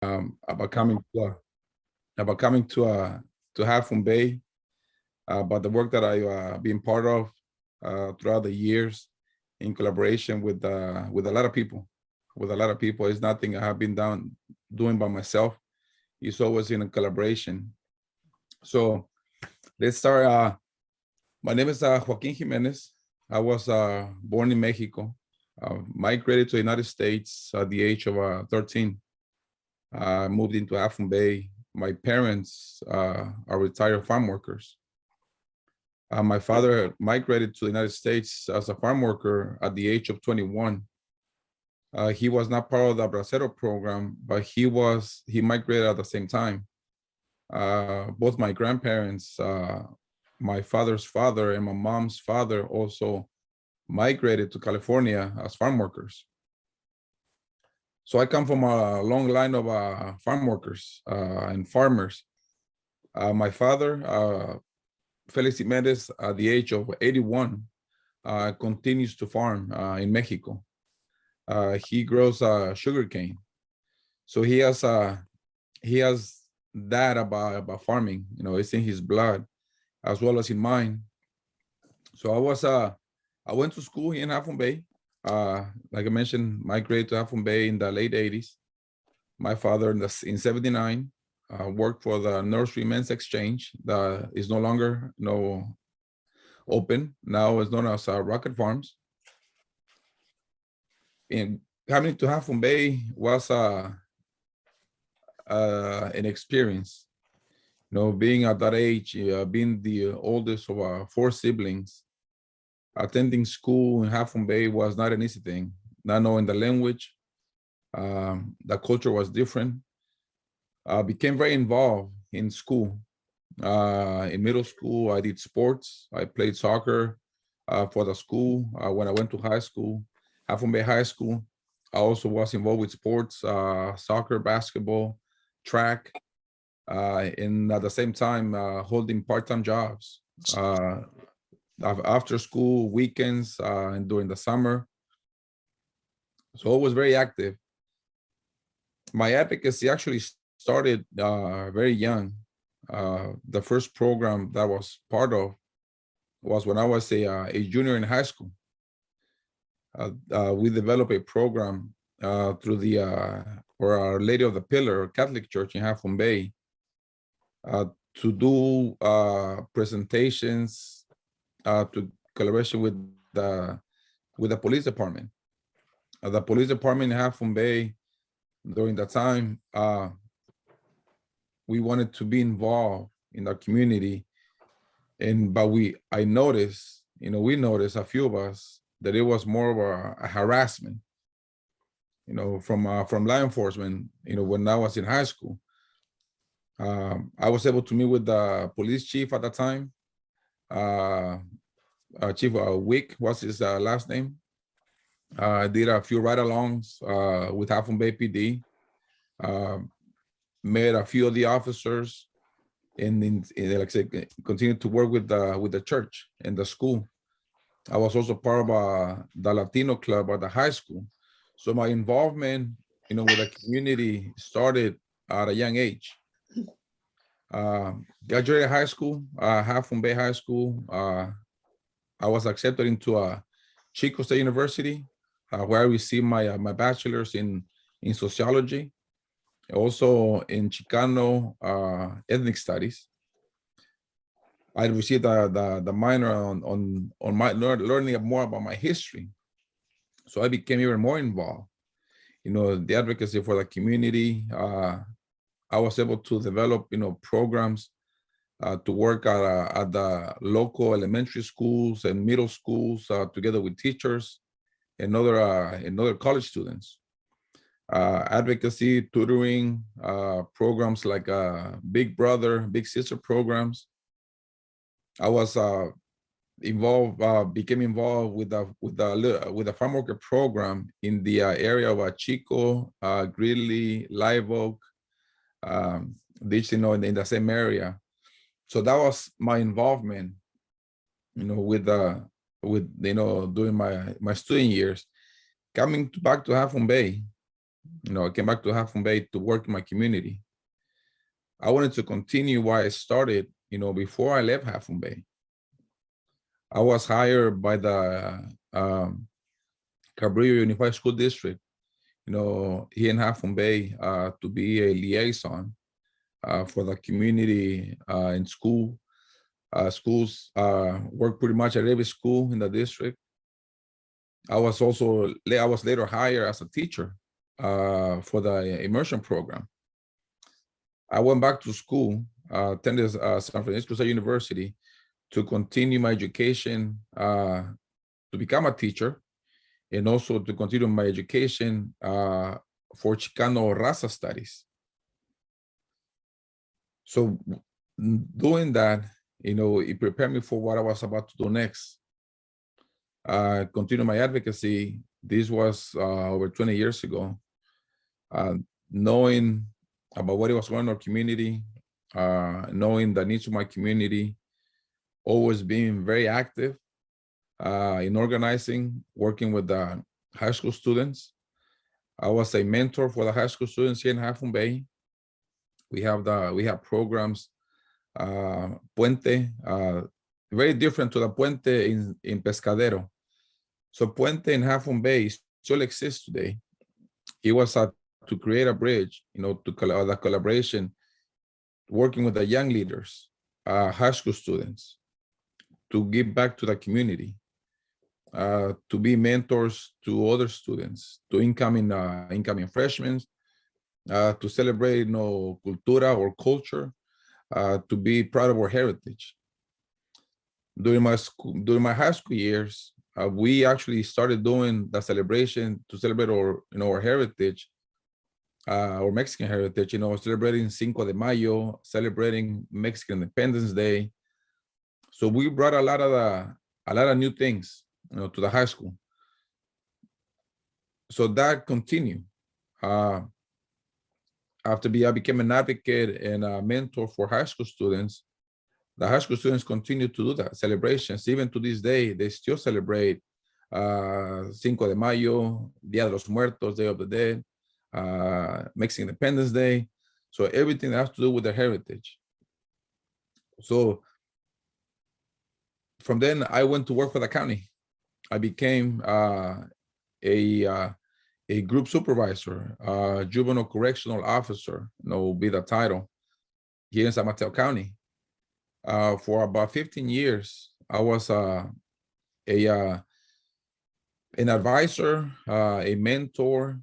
about coming to Half Moon Bay, about the work that I've been part of throughout the years in collaboration with a lot of people. With a lot of people, it's nothing I have been doing by myself. It's always in a collaboration. So let's start. My name is Joaquin Jimenez. I was born in Mexico, migrated to the United States at the age of 13. Moved into Half Moon Bay. My parents are retired farm workers. My father migrated to the United States as a farm worker at the age of 21. He was not part of the Bracero program, but he migrated at the same time. Both my grandparents, my father's father and my mom's father also migrated to California as farm workers. So I come from a long line of farm workers and farmers. My father, Felix Jimenez, at the age of 81, continues to farm in Mexico. He grows sugarcane. So he has that about farming. You know, it's in his blood as well as in mine. So I went to school in Half Moon Bay. Like I mentioned, migrated to Half Moon Bay in the late 80s. My father in 79 worked for the Nursery Men's Exchange that is no longer open. Now it's known as Rocket Farms. And coming to Half Moon Bay was an experience. You know, being at that age, being the oldest of 4 siblings, attending school in Half Moon Bay was not an easy thing. Not knowing the language, the culture was different. Became very involved in school. In middle school, I did sports. I played soccer for the school. When I went to high school, Half Moon Bay High School, I also was involved with sports, soccer, basketball, track, and at the same time holding part-time jobs after school, weekends, and during the summer. So I was very active. My advocacy actually started very young. The first program that I was part of was when I was a junior in high school. We developed a program through for Our Lady of the Pillar Catholic Church in Half Moon Bay to do presentations to collaboration with the police department. The police department in Half Moon Bay during that time, we wanted to be involved in the community, but I noticed, we noticed, a few of us, that it was more of a harassment, from law enforcement. When I was in high school, I was able to meet with the police chief at the time. Chief Wick was his last name. I did a few ride-alongs with Half Moon Bay PD. Met a few of the officers, and like I said, continued to work with the church and the school. I was also part of the Latino club at the high school. So my involvement, with the community started at a young age. Graduated high school, Half Moon Bay High School. I was accepted into Chico State University, where I received my bachelor's in sociology, also in Chicano ethnic studies. I received the minor on my learning more about my history. So I became even more involved. The advocacy for the community. I was able to develop, programs to work at the local elementary schools and middle schools together with teachers and other college students. Advocacy, tutoring, programs like Big Brother, Big Sister programs. I was became involved with the farm worker program in the area of Chico, Greeley, Live Oak, Ditch, in the same area. So that was my involvement, with during my student years. Coming back to Half Moon Bay, I came back to Half Moon Bay to work in my community. I wanted to continue why I started, before I left Half Moon Bay. I was hired by the Cabrillo Unified School District, here in Half Moon Bay, to be a liaison for the community in school. Schools work pretty much at every school in the district. I was later hired as a teacher for the immersion program. I went back to school, attended San Francisco State University to continue my education to become a teacher, and also to continue my education for Chicano Raza Studies. So doing that, it prepared me for what I was about to do next. Continue my advocacy. This was over 20 years ago. Knowing about what was going on in our community, knowing the needs of my community, always being very active in organizing, working with the high school students. I was a mentor for the high school students here in Half Moon Bay. We have programs, Puente, very different to the Puente in Pescadero. So Puente in Half Moon Bay still exists today. It was to create a bridge, to the collaboration, working with the young leaders, high school students, to give back to the community, to be mentors to other students, to incoming freshmen, to celebrate, cultura or culture, to be proud of our heritage. During my high school years, we actually started doing the celebration to celebrate our heritage, our Mexican heritage. Celebrating Cinco de Mayo, celebrating Mexican Independence Day. So we brought a lot of new things, to the high school. So that continued. After I became an advocate and a mentor for high school students, the high school students continue to do that celebrations. Even to this day, they still celebrate Cinco de Mayo, Dia de los Muertos, Day of the Dead, Mexican Independence Day. So everything that has to do with their heritage. So from then, I went to work for the county. I became a group supervisor, juvenile correctional officer, be the title, here in San Mateo County. For about 15 years, I was an advisor, a mentor,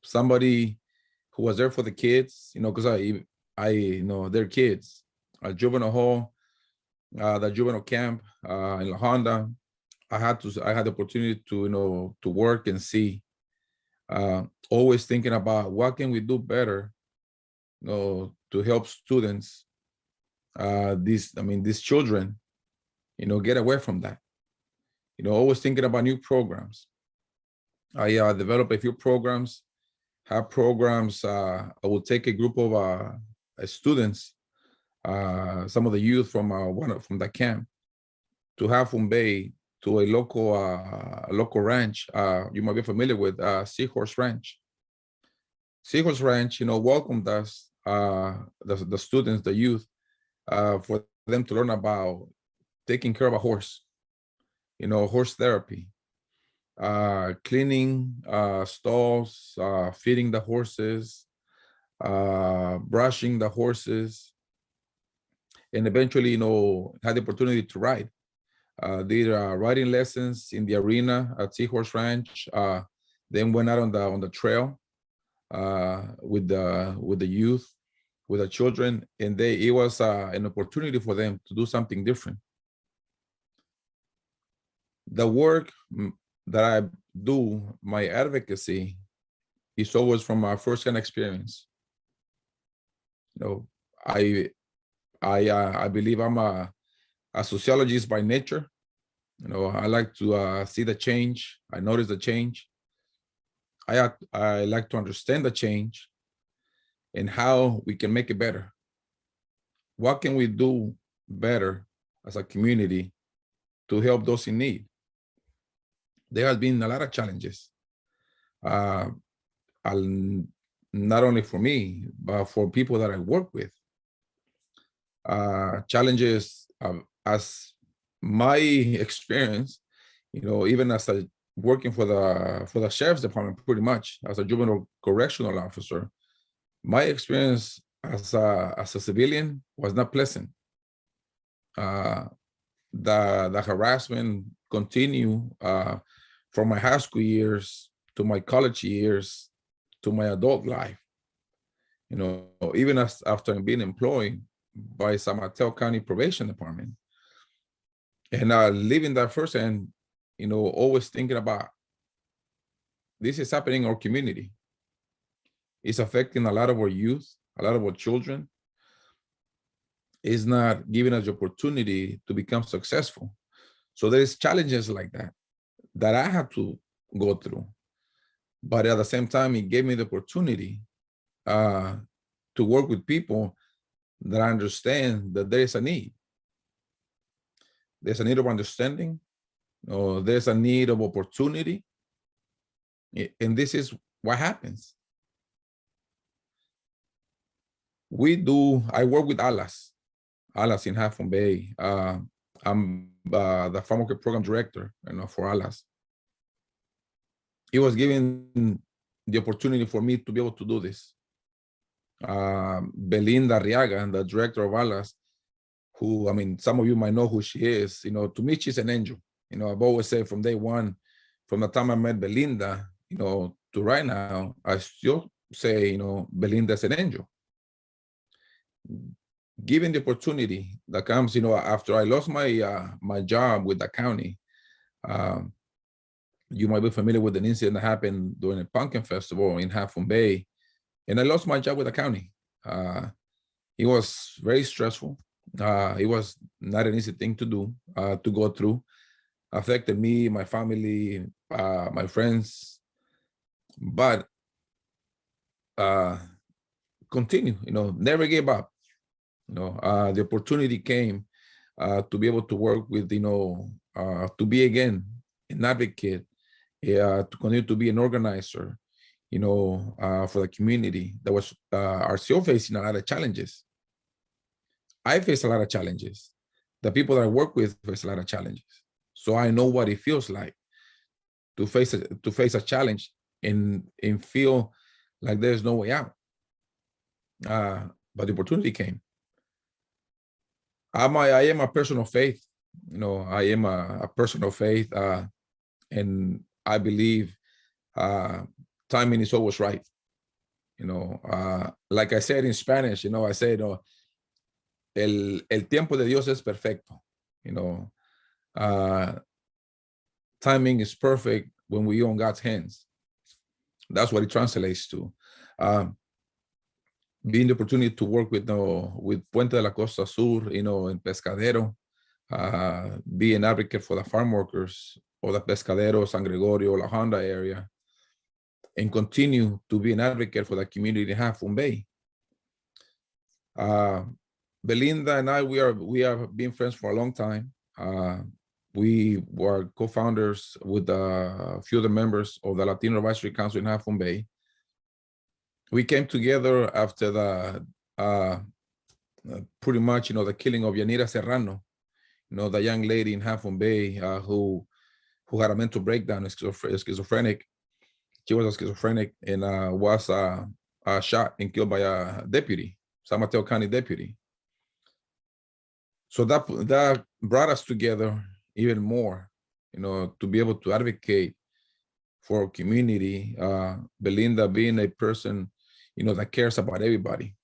somebody who was there for the kids, because they're kids. A juvenile hall, the juvenile camp in La Honda. I had the opportunity to work and see, always thinking about what can we do better, to help students, these children, get away from that. Always thinking about new programs. I developed a few programs, have programs. I will take a group of students, some of the youth from the camp, to Half Moon Bay, to a local ranch. You might be familiar with Seahorse Ranch. Seahorse Ranch, welcomed us, the students, the youth, for them to learn about taking care of a horse, horse therapy, cleaning stalls, feeding the horses, brushing the horses, and eventually, had the opportunity to ride. Did riding lessons in the arena at Seahorse Ranch. Then went out on the trail with the youth, with the children, and it was an opportunity for them to do something different. The work that I do, my advocacy, is always from my first-hand experience. I believe I'm a sociologist by nature. I like to see the change. I notice the change. I like to understand the change and how we can make it better. What can we do better as a community to help those in need? There has been a lot of challenges. not only for me, but for people that I work with. Challenges as my experience, even as a working for the sheriff's department, pretty much as a juvenile correctional officer, my experience as a civilian was not pleasant. The harassment continue from my high school years to my college years to my adult life. Even after being employed by San Mateo County Probation Department, and living that first, and always thinking about this is happening in our community. It's affecting a lot of our youth, a lot of our children. It's not giving us the opportunity to become successful. So there's challenges like that I had to go through. But at the same time, it gave me the opportunity to work with people that understand that there is a need. There's a need of understanding, or there's a need of opportunity. And this is what happens. I work with Alas in Half Moon Bay. I'm the farm worker program director, for Alas. It was given the opportunity for me to be able to do this. Belinda Arriaga, the director of Alas, who, some of you might know who she is. To me, she's an angel. I've always said from day one, from the time I met Belinda, to right now, I still say, Belinda's an angel. Given the opportunity that comes, after I lost my job with the county, you might be familiar with an incident that happened during a pumpkin festival in Half Moon Bay, and I lost my job with the county. It was very stressful. It was not an easy thing to do, to go through. Affected me, my family, my friends, but continue, never give up. The opportunity came to be able to work with, to be again an advocate, to continue to be an organizer, for the community that was are still facing a lot of challenges. I face a lot of challenges. The people that I work with face a lot of challenges. So I know what it feels like to face a challenge and feel like there's no way out. But the opportunity came. I am a person of faith. I am a person of faith, and I believe timing is always right. Like I said in Spanish, I say, el tiempo de Dios es perfecto. Timing is perfect when we're on God's hands. That's what it translates to. Being the opportunity to work with Puente de la Costa Sur, in Pescadero, be an advocate for the farm workers or the Pescadero, San Gregorio, La Honda area, and continue to be an advocate for the community in Half Moon Bay. Belinda and I, we have been friends for a long time. We were co-founders with a few of the members of the Latino Advisory Council in Half Moon Bay. We came together after the pretty much, the killing of Yanira Serrano, the young lady in Half Moon Bay who had a mental breakdown, schizophrenic. She was a schizophrenic and was shot and killed by a deputy, San Mateo County deputy. So that brought us together even more, to be able to advocate for our community. Belinda being a person, that cares about everybody.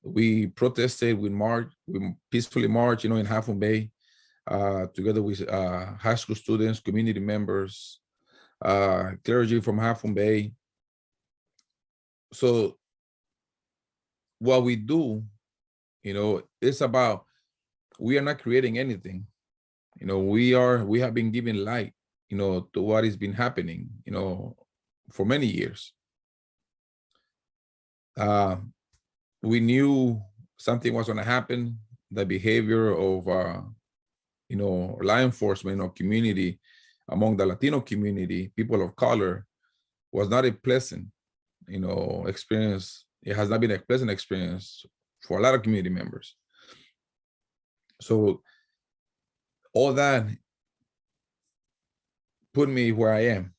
We protested, we peacefully marched, in Half Moon Bay, together with high school students, community members, clergy from Half Moon Bay. So what we do, it's about, we are not creating anything. We have been giving light, to what has been happening, for many years. We knew something was going to happen. The behavior of, law enforcement or community among the Latino community, people of color, was not a pleasant, experience. It has not been a pleasant experience for a lot of community members. So all that put me where I am.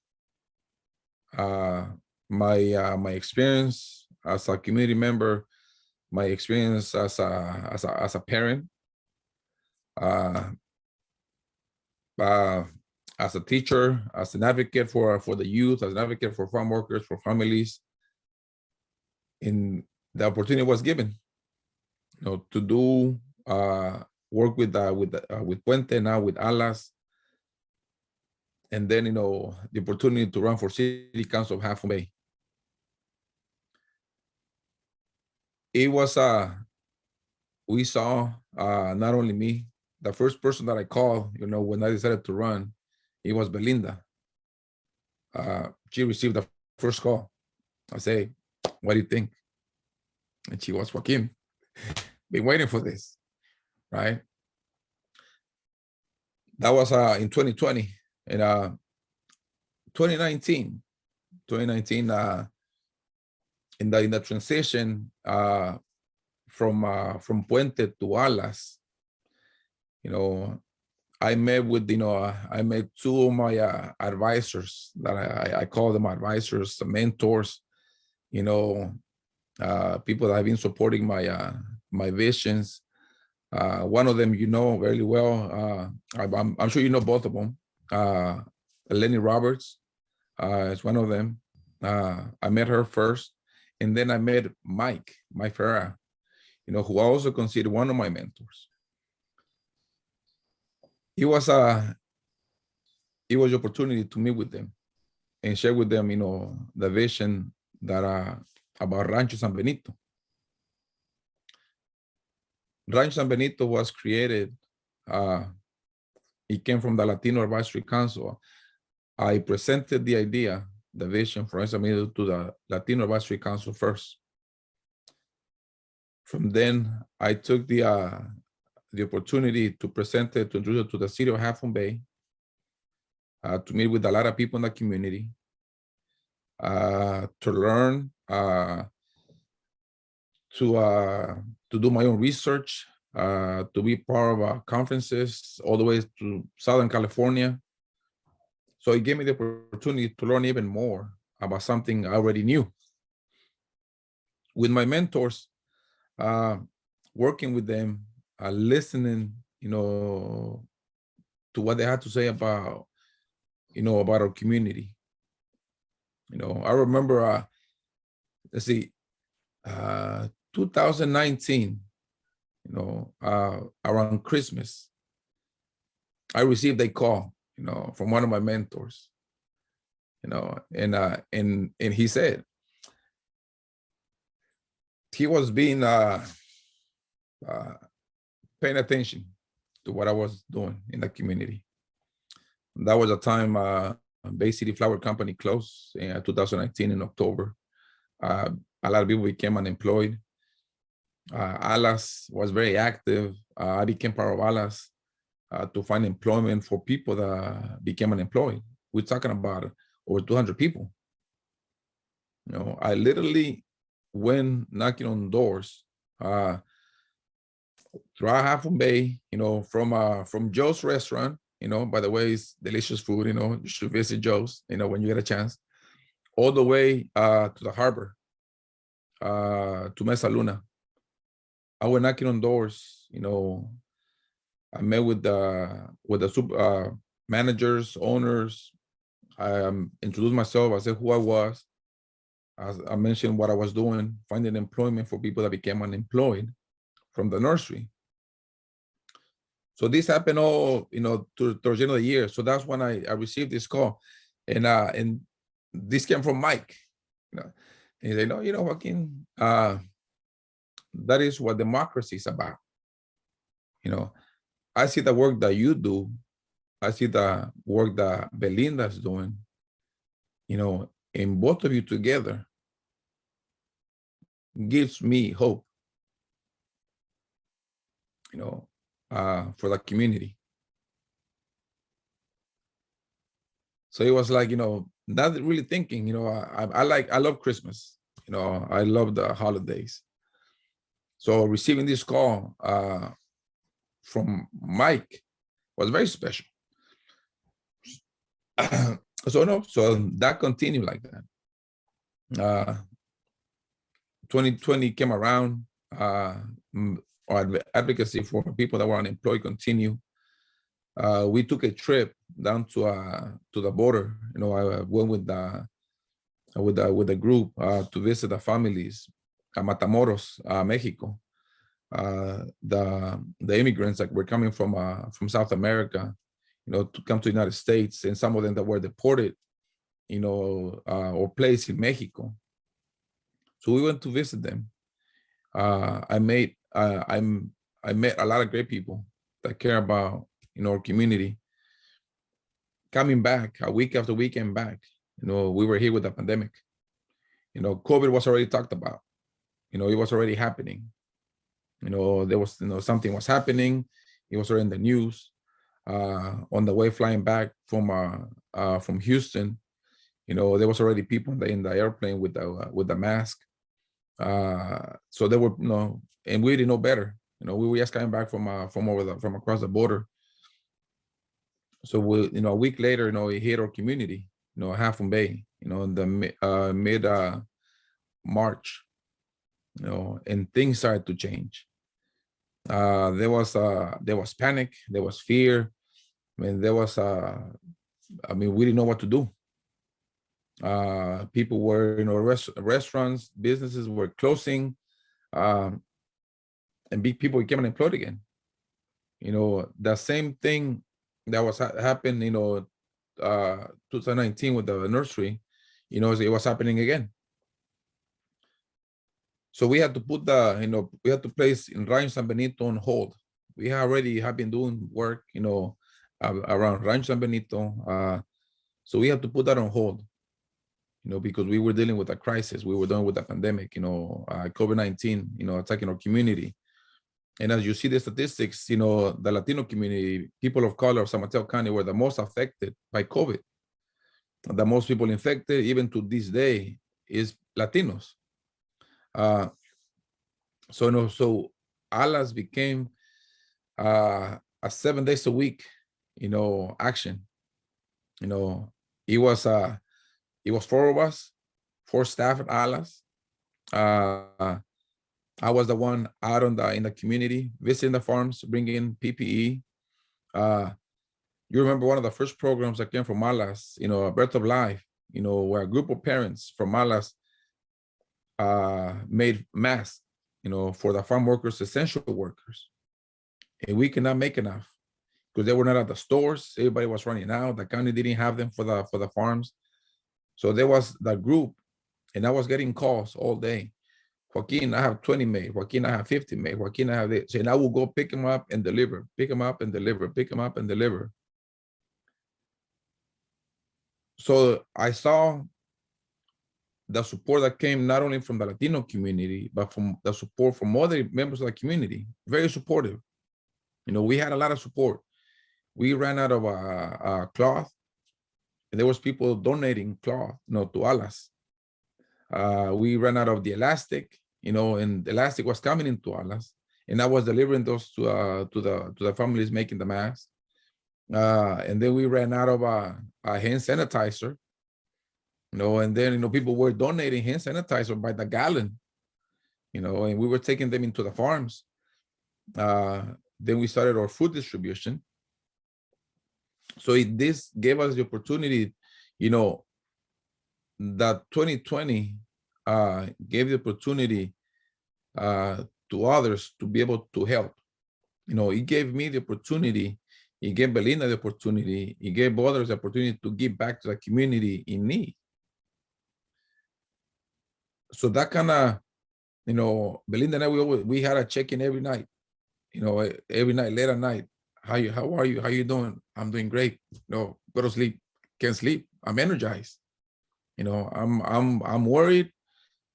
My experience as a community member, my experience as a parent, uh, uh, as a teacher, as an advocate for the youth, as an advocate for farm workers, for families, and the opportunity was given, to do work with Puente, now with Alas, and then the opportunity to run for city council of Half Moon Bay. It was we saw not only me, the first person that I called, when I decided to run, it was Belinda. She received the first call. I say, what do you think? And she was, Joaquin, been waiting for this, right? That was in 2020. And 2019, in the transition from Puente to Alas, I met with, I met two of my advisors that I call them advisors, mentors, people that have been supporting my visions. One of them, very well. I'm sure you know both of them. Lenny Roberts is one of them. I met her first, and then I met Mike Ferreira, who I also consider one of my mentors. It was the opportunity to meet with them and share with them, the vision that about Rancho San Benito. Rancho San Benito was created. It came from the Latino Advisory Council. I presented the idea, the vision for Rancho San Benito to the Latino Advisory Council first. From then, I took the opportunity to present it, to introduce it to the city of Half Moon Bay, to meet with a lot of people in the community, to learn, to do my own research, to be part of conferences all the way to Southern California. So it gave me the opportunity to learn even more about something I already knew. With my mentors, working with them, listening, to what they had to say about, about our community. I remember, let's see, 2019, around Christmas, I received a call, from one of my mentors, and he said he was being paying attention to what I was doing in the community. That was a time Bay City Flower Company closed in 2019 in October. A lot of people became unemployed. Alas was very active. I became part of Alas to find employment for people that became unemployed. We're talking about over 200 people. I literally went knocking on doors throughout Half Moon Bay, from Joe's restaurant, by the way, it's delicious food, you should visit Joe's, when you get a chance, all the way to the harbor, to Mesa Luna. I went knocking on doors, I met with the managers, owners. I introduced myself. I said who I was. I mentioned what I was doing, finding employment for people that became unemployed from the nursery. So this happened all, towards the end of the year. So that's when I received this call, and this came from Mike. And he said, Joaquin, that is what democracy is about. I see the work that you do. I see the work that Belinda is doing, and both of you together gives me hope, for the community. So it was like, not really thinking, I love Christmas. I love the holidays. So receiving this call from Mike was very special. So that continued like that. 2020 came around. Our advocacy for people that were unemployed continue. We took a trip down to the border. I went with a group to visit the families at Matamoros, Mexico. The immigrants that were coming from South America, to come to the United States, and some of them that were deported, or placed in Mexico. So we went to visit them. I met a lot of great people that care about our community. Coming back a week after weekend back, we were here with the pandemic. COVID was already talked about. It was already happening. There was something was happening. It was already in the news. On the way flying back from Houston, there was already people in the airplane with the mask. So they were, and we didn't know better. We were just coming back from across the border. So we, a week later, it hit our community, Half Moon Bay, in the mid March, and things started to change. There was panic, there was fear. We didn't know what to do. People were, restaurants, businesses were closing, and people became unemployed again. The same thing that was happened, 2019 with the nursery, it was happening again. So we had to put we had to place in Rancho San Benito on hold. We already have been doing work, around Rancho San Benito. So we had to put that on hold, because we were dealing with a crisis. We were dealing with a pandemic, COVID-19, attacking our community. And as you see the statistics, the Latino community, people of color of San Mateo County were the most affected by COVID. The most people infected, even to this day, is Latinos. So ALAS became a 7 days a week, action. It was 4 of us, 4 staff at ALAS. I was the one out in the community, visiting the farms, bringing PPE. You remember one of the first programs that came from ALAS, A Breath of Life, where a group of parents from ALAS made masks, for the farm workers, essential workers. And we could not make enough because they were not at the stores. Everybody was running out. The county didn't have them for the farms. So there was that group, and I was getting calls all day. Joaquin, I have 20 made. Joaquin, I have 50 made. Joaquin, I have this. And I will go pick them up and deliver, pick them up and deliver, pick them up and deliver. So I saw the support that came not only from the Latino community, but from the support from other members of the community. Very supportive. We had a lot of support. We ran out of cloth, and there was people donating cloth, to ALAS. We ran out of the elastic, and the elastic was coming into ALAS, and I was delivering those to the families making the masks. And then we ran out of hand sanitizer, and then people were donating hand sanitizer by the gallon, and we were taking them into the farms. Then we started our food distribution. So this gave us the opportunity, that 2020 gave the opportunity to others to be able to help. It gave me the opportunity, it gave Belinda the opportunity, it gave others the opportunity to give back to the community in need. So that kind of, Belinda and I, we had a check-in every night, every night, late at night. How are you? How you doing? I'm doing great. Go to sleep. Can't sleep. I'm energized. I'm worried,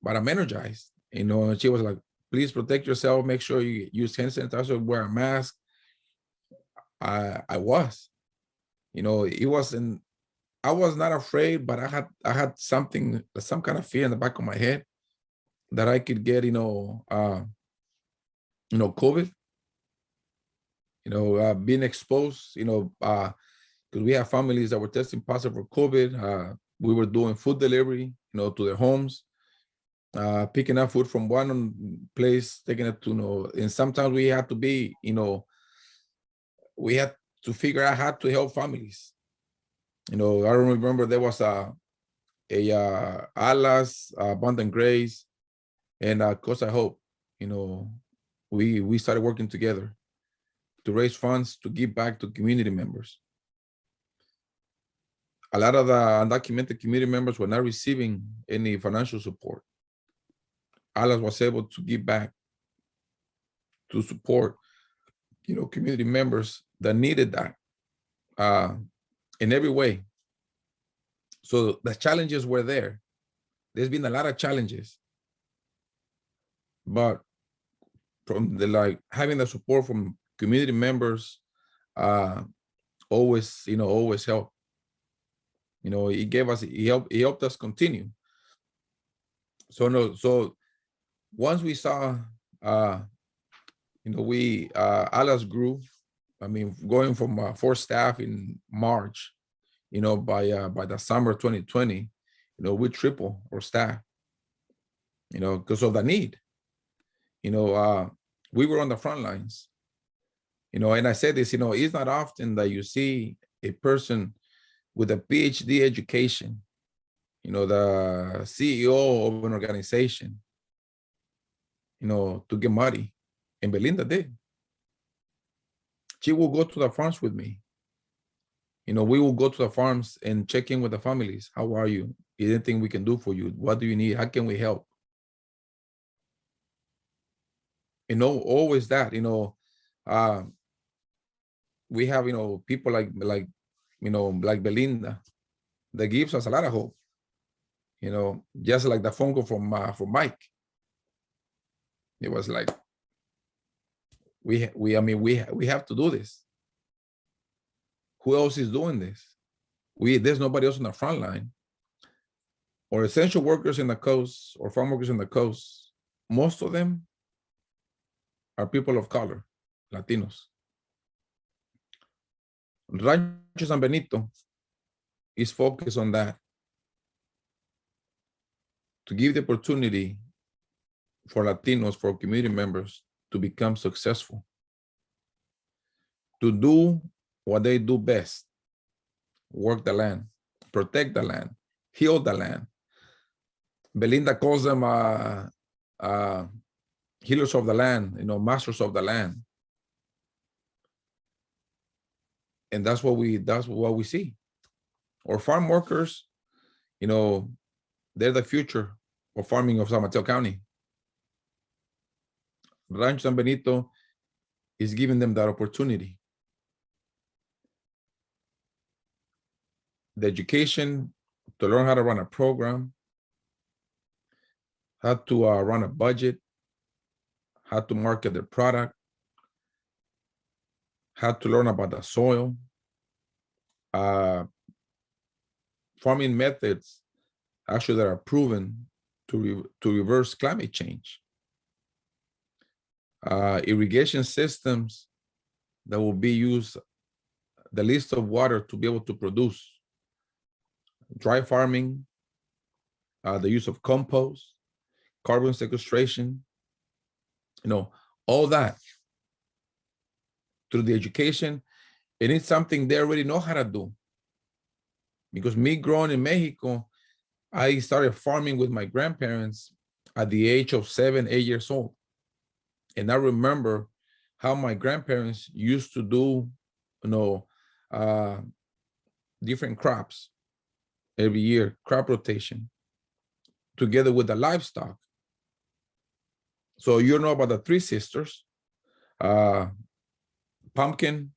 but I'm energized. And she was like, please protect yourself. Make sure you use hand sanitizer, wear a mask. I was, it wasn't, I was not afraid, but I had something, some kind of fear in the back of my head that I could get, COVID, being exposed, because we have families that were testing positive for COVID. We were doing food delivery, to their homes, picking up food from one place, taking it to, and sometimes we had to be, we had to figure out how to help families. I remember there was a Alas, Abundant Grace, and Cosa Hope. We started working together to raise funds to give back to community members. A lot of the undocumented community members were not receiving any financial support. Alas was able to give back to support, community members that needed that in every way. So the challenges were there. There's been a lot of challenges, but from the having the support from community members, always help. He helped us continue. So once we saw, Alas grew. I mean, going from 4 staff in March, by the summer 2020, we triple our staff, because of the need. We were on the front lines, and I said this, it's not often that you see a person with a PhD education, the CEO of an organization, to get muddy. And Belinda did. She will go to the farms with me. We will go to the farms and check in with the families. How are you? Is there anything we can do for you? What do you need? How can we help? Always that, we have, people like Belinda that gives us a lot of hope, just like the phone call from Mike. It was like, we have to do this. Who else is doing this? There's nobody else on the front line. Or essential workers in the coast, or farm workers in the coast, most of them are people of color, Latinos. Rancho San Benito is focused on that, to give the opportunity for Latinos, for community members, to become successful, to do what they do best: work the land, protect the land, heal the land. Belinda calls them healers of the land, masters of the land. And that's what we see. Or farm workers, they're the future of farming of San Mateo County. Rancho San Benito is giving them that opportunity. The education to learn how to run a program, how to run a budget, how to market their product, how to learn about the soil, farming methods actually that are proven to reverse climate change, irrigation systems that will be used, the least of water to be able to produce, dry farming, the use of compost, carbon sequestration, all that through the education. And it's something they already know how to do. Because me growing in Mexico, I started farming with my grandparents at the age of 7, 8 years old. And I remember how my grandparents used to do, different crops every year, crop rotation, together with the livestock. So you know about the 3 sisters, pumpkin,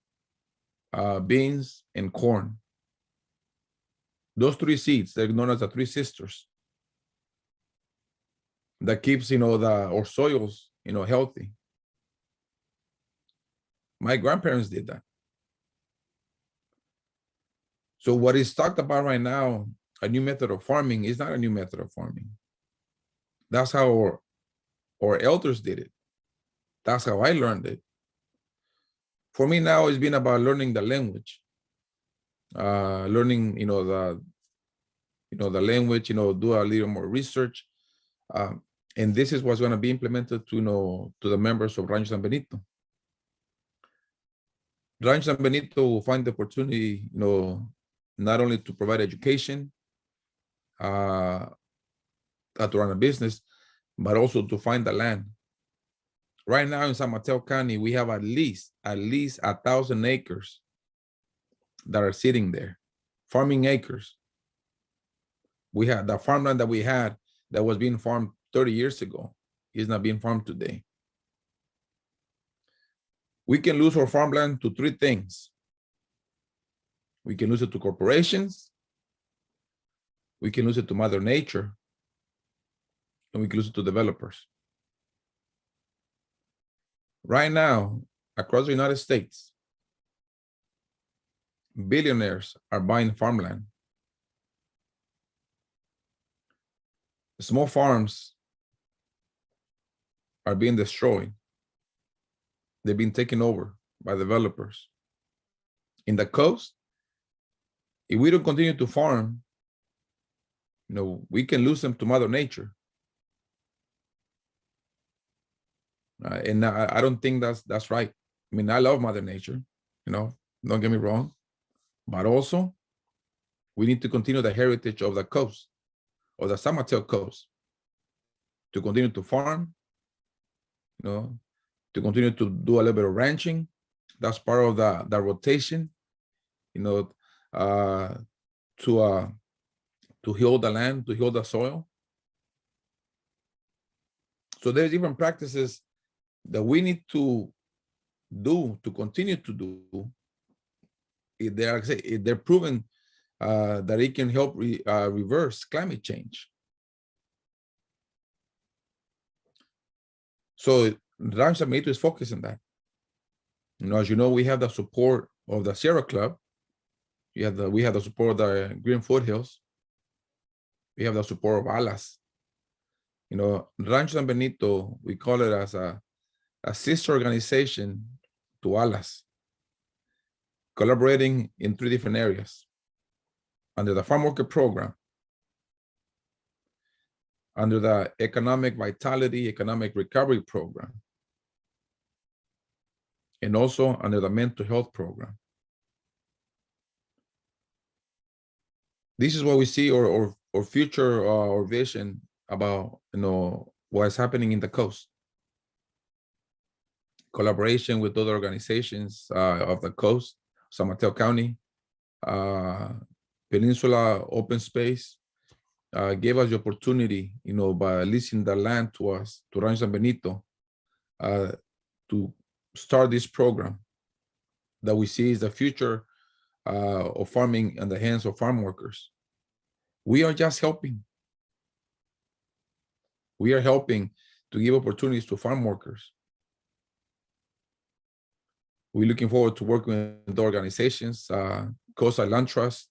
beans, and corn. Those 3 seeds, they're known as the 3 sisters. That keeps, our soils, healthy. My grandparents did that. So what is talked about right now, a new method of farming, is not a new method of farming. That's how our elders did it. That's how I learned it. For me now, it's been about learning the language, learning, the language, do a little more research. And this is what's going to be implemented to the members of Rancho San Benito. Rancho San Benito will find the opportunity, not only to provide education, to run a business, but also to find the land. Right now in San Mateo County, we have at least 1,000 acres that are sitting there, farming acres. We had the farmland that we had that was being farmed 30 years ago is not being farmed today. We can lose our farmland to three things. We can lose it to corporations, we can lose it to Mother Nature, and we can lose it to developers. Right now, across the United States, billionaires are buying farmland. Small farms are being destroyed. They've been taken over by developers. In the coast, if we don't continue to farm, we can lose them to Mother Nature. And I don't think that's right. I mean, I love Mother Nature, don't get me wrong, but also we need to continue the heritage of the coast, or the San Mateo coast, to continue to farm, to continue to do a little bit of ranching. That's part of the rotation, to heal the land, to heal the soil. So there's different practices that we need to do, to continue to do. If they're proven that it can help reverse climate change. So Rancho San Benito is focused on that. As you know, we have the support of the Sierra Club. We have the support of the Green Foothills. We have the support of ALAS. Rancho San Benito, we call it as a sister organization to ALAS, collaborating in three different areas: under the farm worker program, under the economic vitality, economic recovery program, and also under the mental health program. This is what we see, or future, or vision about, what's happening in the coast. Collaboration with other organizations of the coast, San Mateo County, Peninsula Open Space, gave us the opportunity, by leasing the land to us, to Rancho San Benito, to start this program that we see is the future of farming in the hands of farm workers. We are just helping. We are helping to give opportunities to farm workers. We're looking forward to working with the organizations, Coastal Land Trust,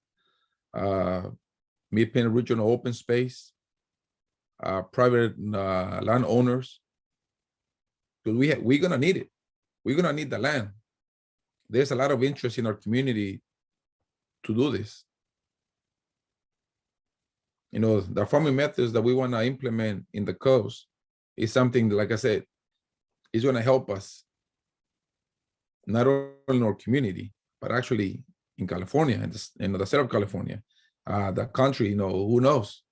Mid-Penn Regional Open Space, private landowners, because we're gonna need it. We're gonna need the land. There's a lot of interest in our community to do this. The farming methods that we want to implement in the coast is something that, like I said, is going to help us not only in our community, but actually in California, and the state of California, the country, who knows,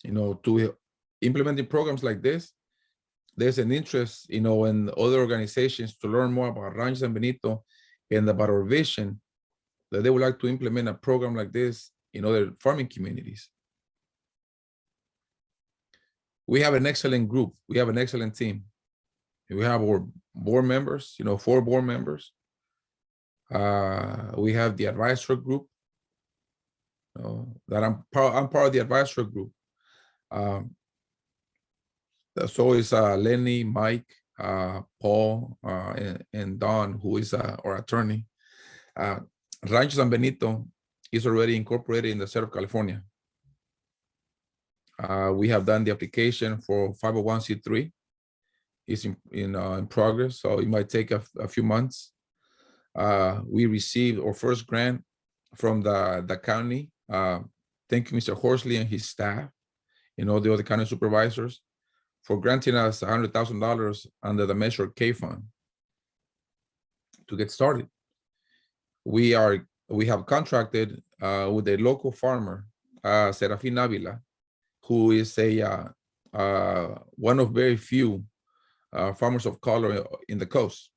to implementing programs like this. There's an interest, in other organizations to learn more about Rancho San Benito and about our vision, that they would like to implement a program like this in other farming communities. We have an excellent group. We have an excellent team. We have our board members, 4 board members. We have the advisory group. That I'm part of the advisory group. So is Lenny, Mike, Paul, and Don, who is our attorney. Rancho San Benito is already incorporated in the state of California. We have done the application for 501c3. It's in progress, so it might take a few months. We received our first grant from the county. Thank you, Mr. Horsley and his staff, and all the other county supervisors for granting us $100,000 under the Measure K fund to get started. We have contracted with a local farmer, Serafin Avila, who is one of very few farmers of color in the coast.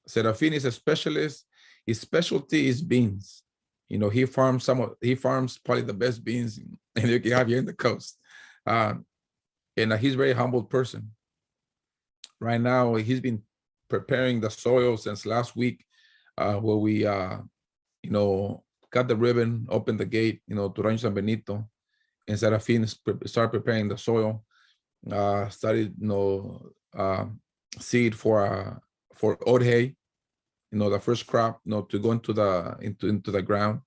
Serafin is a specialist. His specialty is beans. He farms probably the best beans you can have here in the coast. And he's a very humble person. Right now, he's been preparing the soil since last week, where we, cut the ribbon, opened the gate, to Rancho San Benito, and Serafin started preparing the soil. Started, seed for oat hay, the first crop, to go into the ground.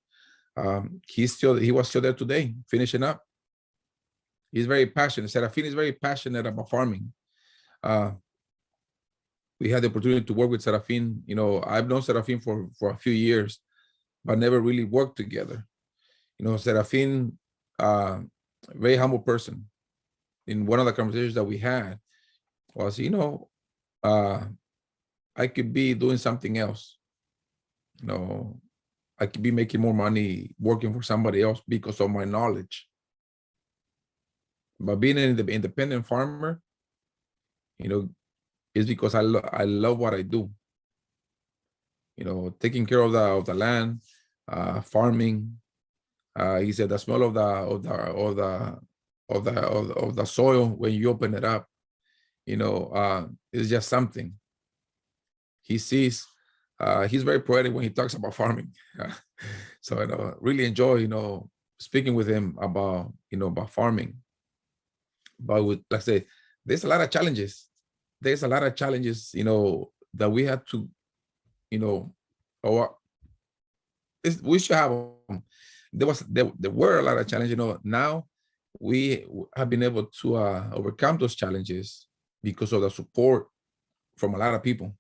He was still there today, finishing up. He's very passionate. Serafin is very passionate about farming. We had the opportunity to work with Serafin. I've known Serafin for a few years, but never really worked together. Serafin, very humble person. In one of the conversations that we had was, I could be doing something else. I could be making more money working for somebody else because of my knowledge. But being an independent farmer, is because I love what I do. Taking care of the land, farming. He said the smell of the soil when you open it up, it's just something. He sees. He's very poetic when he talks about farming. So I really enjoy speaking with him about farming. But like I say, there's a lot of challenges. There's a lot of challenges, that we have to, we should have. There were a lot of challenges. Now we have been able to overcome those challenges because of the support from a lot of people.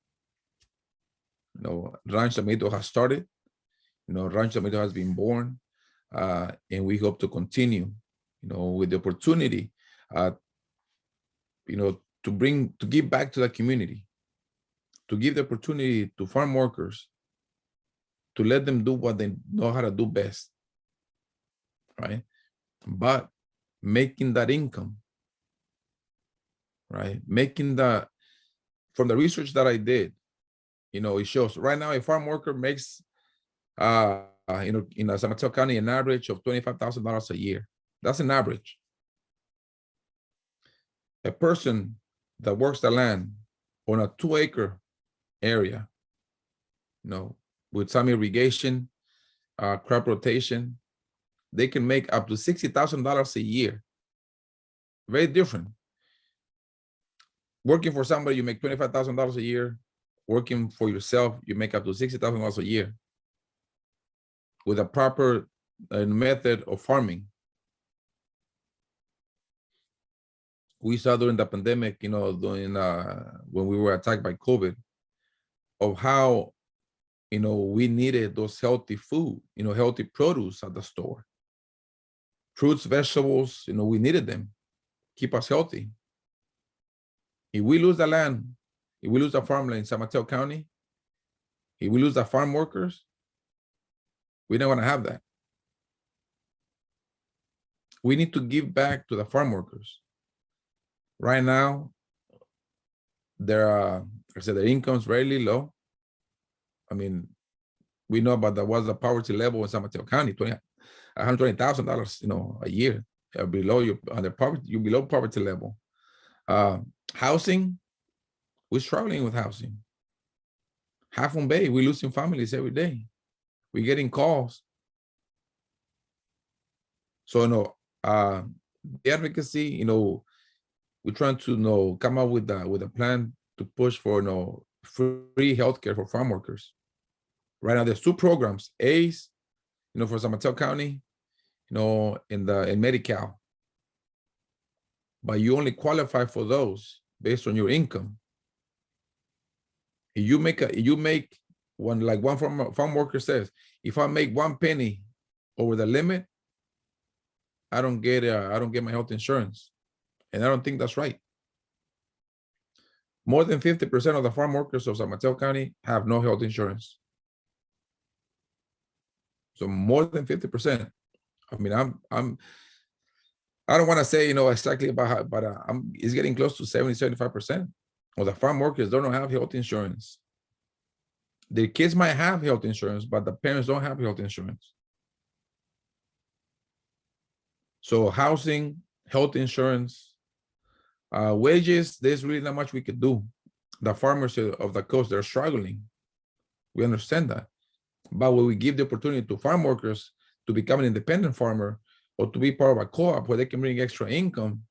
Rancho San Benito has started. Rancho San Benito has been born, and we hope to continue. With the opportunity, to give back to the community, to give the opportunity to farm workers, to let them do what they know how to do best, right? But making that income, right? From the research that I did, it shows right now a farm worker makes, in San Mateo County, an average of $25,000 a year. That's an average. A person that works the land on a 2-acre area, with some irrigation, crop rotation, they can make up to $60,000 a year. Very different. Working for somebody, you make $25,000 a year. Working for yourself, you make up to $60,000 a year with a proper method of farming. We saw during the pandemic, when we were attacked by COVID, of how, we needed those healthy food, healthy produce at the store. Fruits, vegetables, we needed them, keep us healthy. If we lose the land, if we lose the farmland in San Mateo County, if we lose the farm workers, we don't want to have that. We need to give back to the farm workers. Right now, their income's really low. I mean, we know about what's the poverty level in San Mateo County, $120,000, a year. Below you're below poverty level. Housing, we're struggling with housing. Half Moon Bay, we're losing families every day. We're getting calls. So the advocacy, we're trying to come up with a plan to push for free healthcare for farm workers. Right now, there's 2 programs. ACE, for San Mateo County, in Medi-Cal. But you only qualify for those based on your income. If you make one, like one farm worker says, if I make 1 penny over the limit, I don't get my health insurance. And I don't think that's right. More than 50% of the farm workers of San Mateo County have no health insurance. So more than 50%. I mean, I don't want to say, exactly about how, but it's getting close to 70-75% of the farm workers don't have health insurance. Their kids might have health insurance, but the parents don't have health insurance. So housing, health insurance, wages, there's really not much we could do. The farmers of the coast, they're struggling. We understand that. But when we give the opportunity to farm workers to become an independent farmer or to be part of a co-op where they can bring extra income,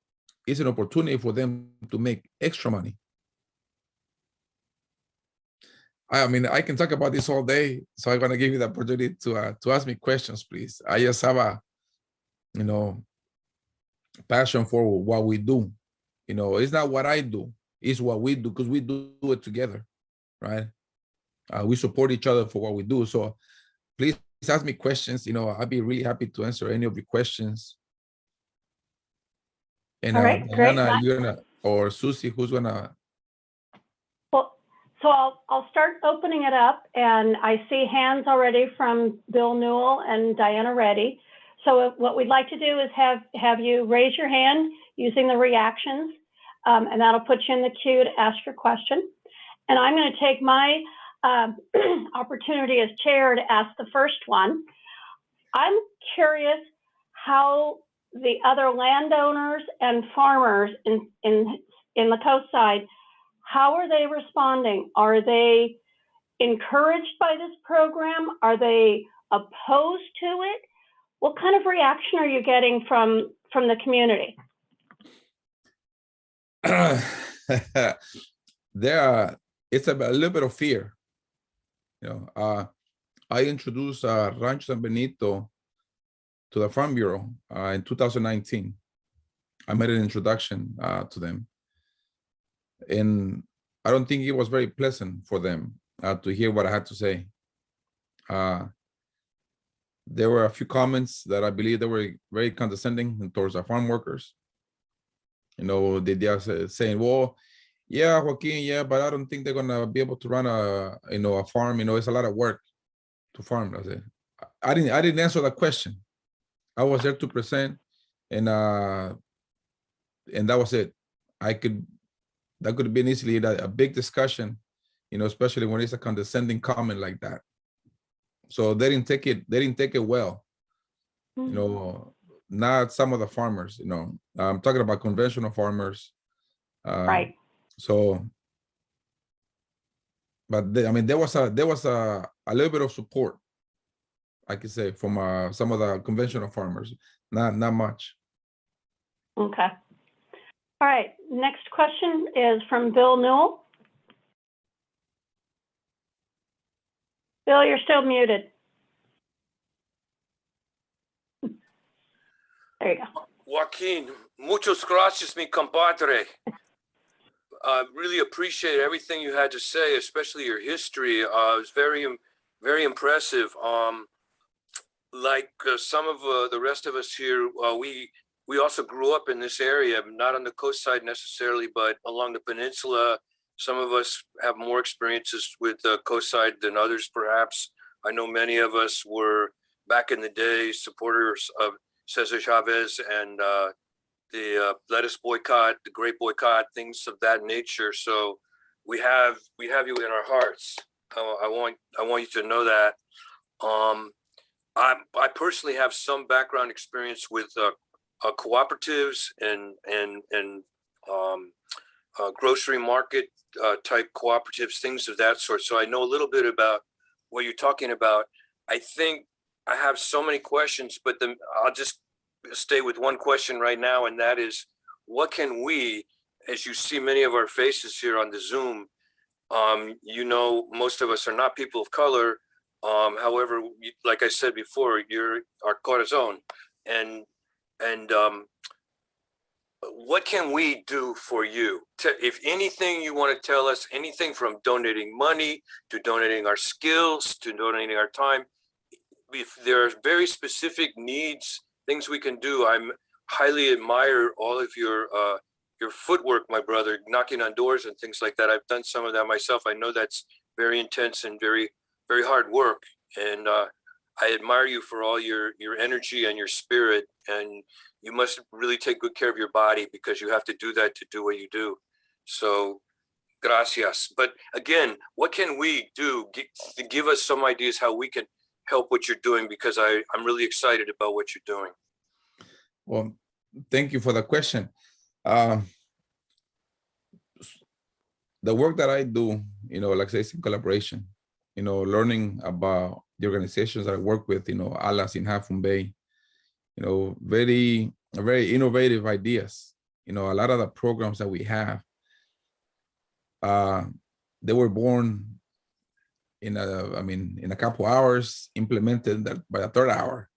it's an opportunity for them to make extra money. I mean, I can talk about this all day, so I'm gonna give you the opportunity to ask me questions, please. I just have a, passion for what we do. It's not what I do, it's what we do, because we do it together, right? We support each other for what we do. So please ask me questions. I'd be really happy to answer any of your questions. And all right, Diana, great. you're gonna, or Susie, who's gonna? Well, so I'll start opening it up, and I see hands already from Bill Newell and Diana Reddy. So what we'd like to do is have you raise your hand using the reactions, and that'll put you in the queue to ask your question. And I'm going to take my opportunity as chair to ask the first one. I'm curious how the other landowners and farmers in the coast side, how are they responding? Are they encouraged by this program? Are they opposed to it? What kind of reaction are you getting from the community? It's a little bit of fear. I introduced Rancho San Benito to the Farm Bureau in 2019. I made an introduction to them. And I don't think it was very pleasant for them to hear what I had to say. There were a few comments that I believe they were very condescending towards our farm workers. They just saying, well, yeah, Joaquin, yeah, but I don't think they're gonna be able to run a farm. It's a lot of work to farm. I didn't answer that question. I was there to present, and that was it. That could have been easily a big discussion, especially when it's a condescending comment like that. So they didn't take it well. Not some of the farmers. I'm talking about conventional farmers. Right. So, but there was a little bit of support, I could say, from some of the conventional farmers. Not much. Okay. All right. Next question is from Bill Newell. Bill, you're still muted. There you go. Joaquin, muchas gracias, mi compadre. I really appreciate everything you had to say, especially your history. It was very, very impressive. Like some of the rest of us here, we also grew up in this area, not on the coast side necessarily, but along the peninsula. Some of us have more experiences with the coast side than others, perhaps. I know many of us were, back in the day, supporters of Cesar Chavez and the lettuce boycott, the grape boycott, things of that nature. So we have you in our hearts. I want you to know that. I personally have some background experience with cooperatives and grocery market type cooperatives, things of that sort. So I know a little bit about what you're talking about. I think I have so many questions, but I'll just stay with one question right now, and that is, what can we, as you see many of our faces here on the Zoom, most of us are not people of color. However, like I said before, you're our corazon, and what can we do for you? If anything you want to tell us, anything from donating money to donating our skills to donating our time, if there are very specific needs, things we can do. I'm highly admire all of your footwork, my brother, knocking on doors and things like that. I've done some of that myself. I know that's very intense and very, very hard work. And I admire you for all your energy and your spirit. And you must really take good care of your body because you have to do that to do what you do. So gracias. But again, what can we do? Give us some ideas how we can help what you're doing, because I'm really excited about what you're doing. Well, thank you for the question. The work that I do, like I say, is in collaboration, learning about the organizations that I work with, Alas in Half Moon Bay, very innovative ideas. A lot of the programs that we have, they were born in a couple hours, implemented that by the third hour,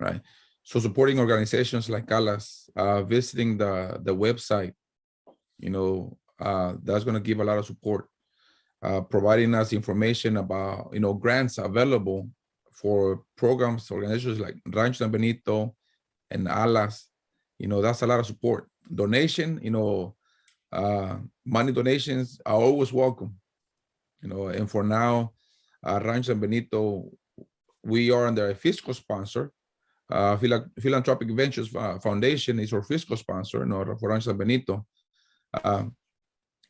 right? So supporting organizations like Alas, visiting the website, that's going to give a lot of support. Providing us information about, grants available for programs, organizations like Rancho San Benito and Alas, that's a lot of support. Donation, money donations are always welcome, and for now, Rancho San Benito, we are under a fiscal sponsor. Philanthropic Ventures Foundation is our fiscal sponsor, for Rancho San Benito,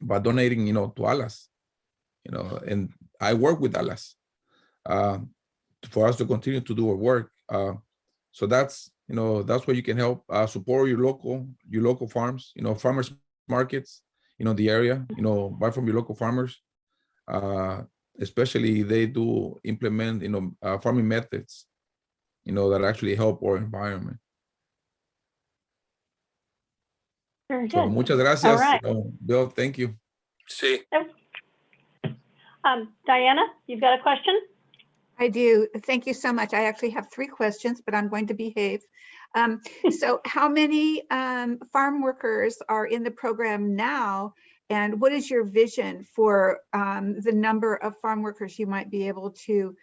by donating, to Alas, and I work with Alas for us to continue to do our work. So that's where you can help support your local farms, farmers markets, the area, buy from your local farmers. Especially they do implement, farming methods, that actually help our environment. Very So good. muchas gracias, All right. Bill. Thank you. See, Diana, you've got a question? I do. Thank you so much. I actually have 3 questions, but I'm going to behave. So how many farm workers are in the program now? And what is your vision for the number of farm workers you might be able to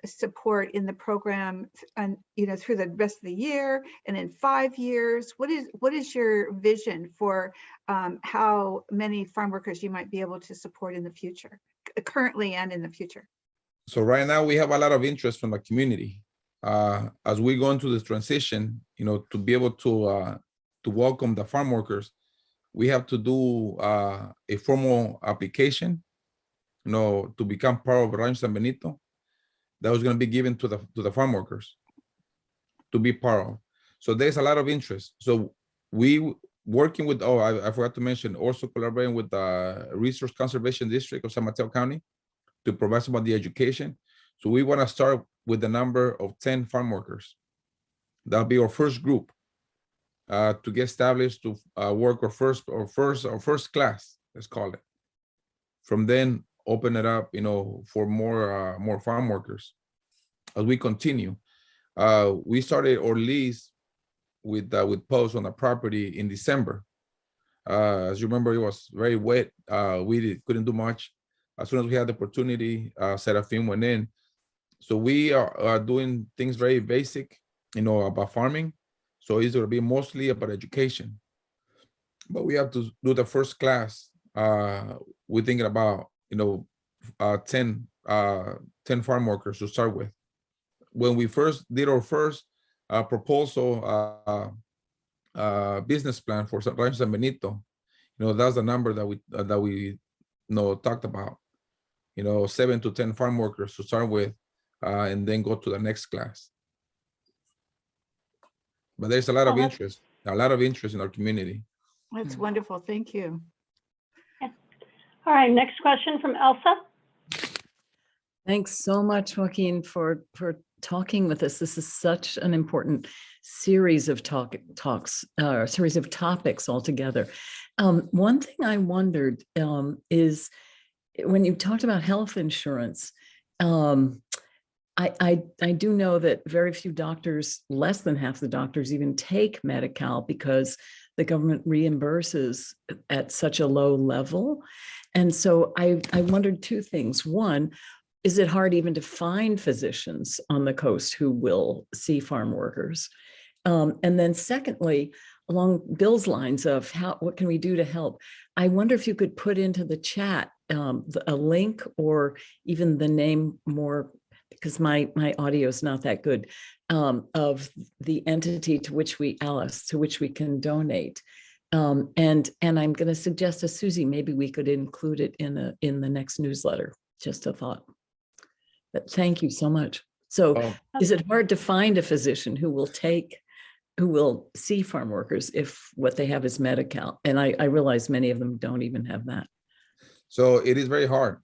support in the program, and through the rest of the year and in 5 years? What is your vision for how many farm workers you might be able to support in the future, currently and in the future? So right now we have a lot of interest from the community. As we go into this transition, to be able to welcome the farm workers, we have to do a formal application, to become part of Rancho San Benito. That was going to be given to the farm workers to be part of. So there's a lot of interest. So we working with, I forgot to mention, also collaborating with the Resource Conservation District of San Mateo County to provide some of the education. So we want to start with the number of 10 farm workers. That'll be our first group to get established to work our first class, let's call it. From then, open it up, for more farm workers. As we continue, we started our lease with posts on the property in December. As you remember, it was very wet. We couldn't do much. As soon as we had the opportunity, Serafin went in. So we are doing things very basic, about farming. So it's going to be mostly about education. But we have to do the first class. We're thinking about, 10 farm workers to start with. When we first did our first proposal, business plan for Rancho San Benito, that's the number that we talked about. 7 to 10 farm workers to start with, and then go to the next class. But there's a lot of interest in our community. That's wonderful. Thank you. All right, next question from Elsa. Thanks so much, Joaquin, for talking with us. This is such an important series of talks, series of topics altogether. One thing I wondered is when you talked about health insurance, I do know that very few doctors, less than half the doctors even take Medi-Cal because the government reimburses at such a low level. And so I wondered two things. One, is it hard even to find physicians on the coast who will see farm workers? And then secondly, along Bill's lines of what can we do to help? I wonder if you could put into the chat a link or even the name more, because my audio is not that good, of the entity to which Alice, to which we can donate. And I'm going to suggest to Susie, maybe we could include it in the next newsletter. Just a thought. But thank you so much. So is it hard to find a physician who will see farm workers if what they have is Medi-Cal? And I realize many of them don't even have that. So it is very hard.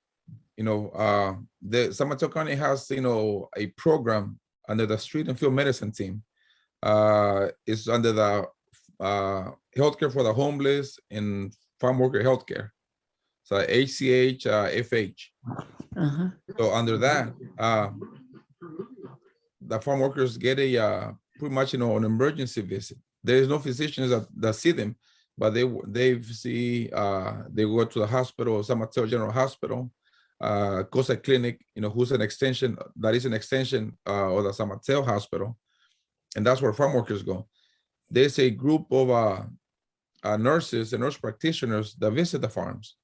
The San Mateo County has, a program under the street and field medicine team. It's under the healthcare for the homeless and farm worker healthcare. So HCH, FH. So under that, the farm workers get a pretty much, an emergency visit. There is no physicians that see them, but they go to the hospital, San Mateo General Hospital, Costa Clinic, who's an extension, that is an extension of the San Mateo Hospital. And that's where farm workers go. There's a group of nurses and nurse practitioners that visit the farms.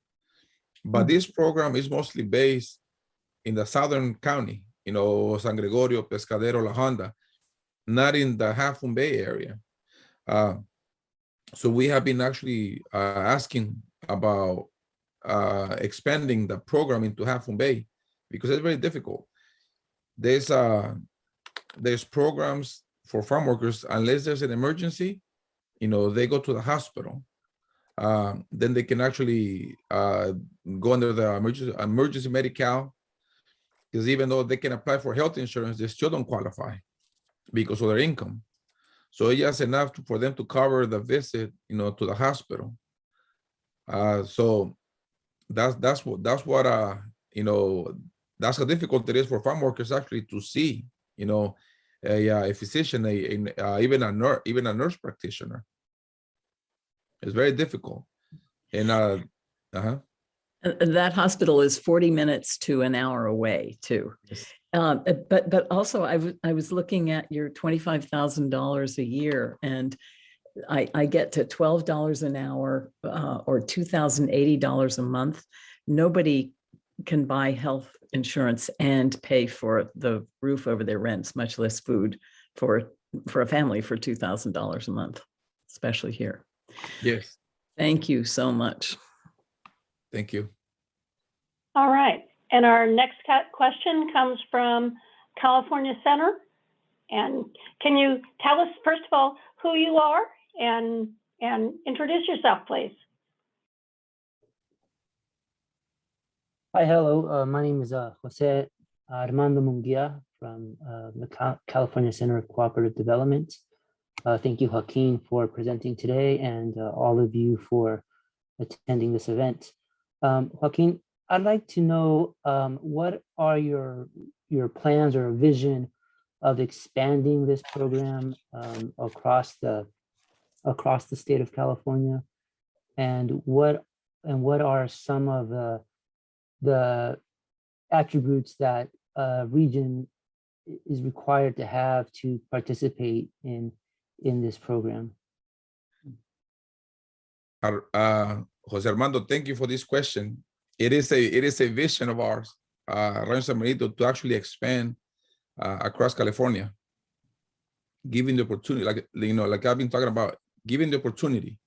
But this program is mostly based in the southern county, San Gregorio, Pescadero, La Honda, not in the Half Moon Bay area. So we have been actually asking about expanding the program into Half Moon Bay because it's very difficult. There's programs for farm workers, unless there's an emergency, they go to the hospital. Then they can actually go under the emergency Medi-Cal, because even though they can apply for health insurance, they still don't qualify because of their income. So it's just enough for them to cover the visit, to the hospital. So that's what that's how difficult it is for farm workers actually to see, a physician, even a nurse practitioner. It's very difficult. And that hospital is 40 minutes to an hour away too. Yes. But also I was looking at your $25,000 a year, and I get to $12 an hour or $2,080 a month. Nobody can buy health insurance and pay for the roof over their rents, much less food for a family for $2,000 a month, especially here. yes, Thank you so much. thank you. All right. And our next question comes from California Center. And can you tell us, first of all, who you are and introduce yourself, please? Hi, hello. My name is Jose Armando Munguia from the California Center of Cooperative Development. Thank you, Joaquin, for presenting today, and all of you for attending this event. Joaquin, I'd like to know what are your plans or vision of expanding this program across the state of California, and what are some of the attributes that a region is required to have to participate in this program? Jose Armando, thank you for this question. It is a vision of ours, Rancho San Benito, to actually expand across California, giving the opportunity, like I've been talking about, giving the opportunity.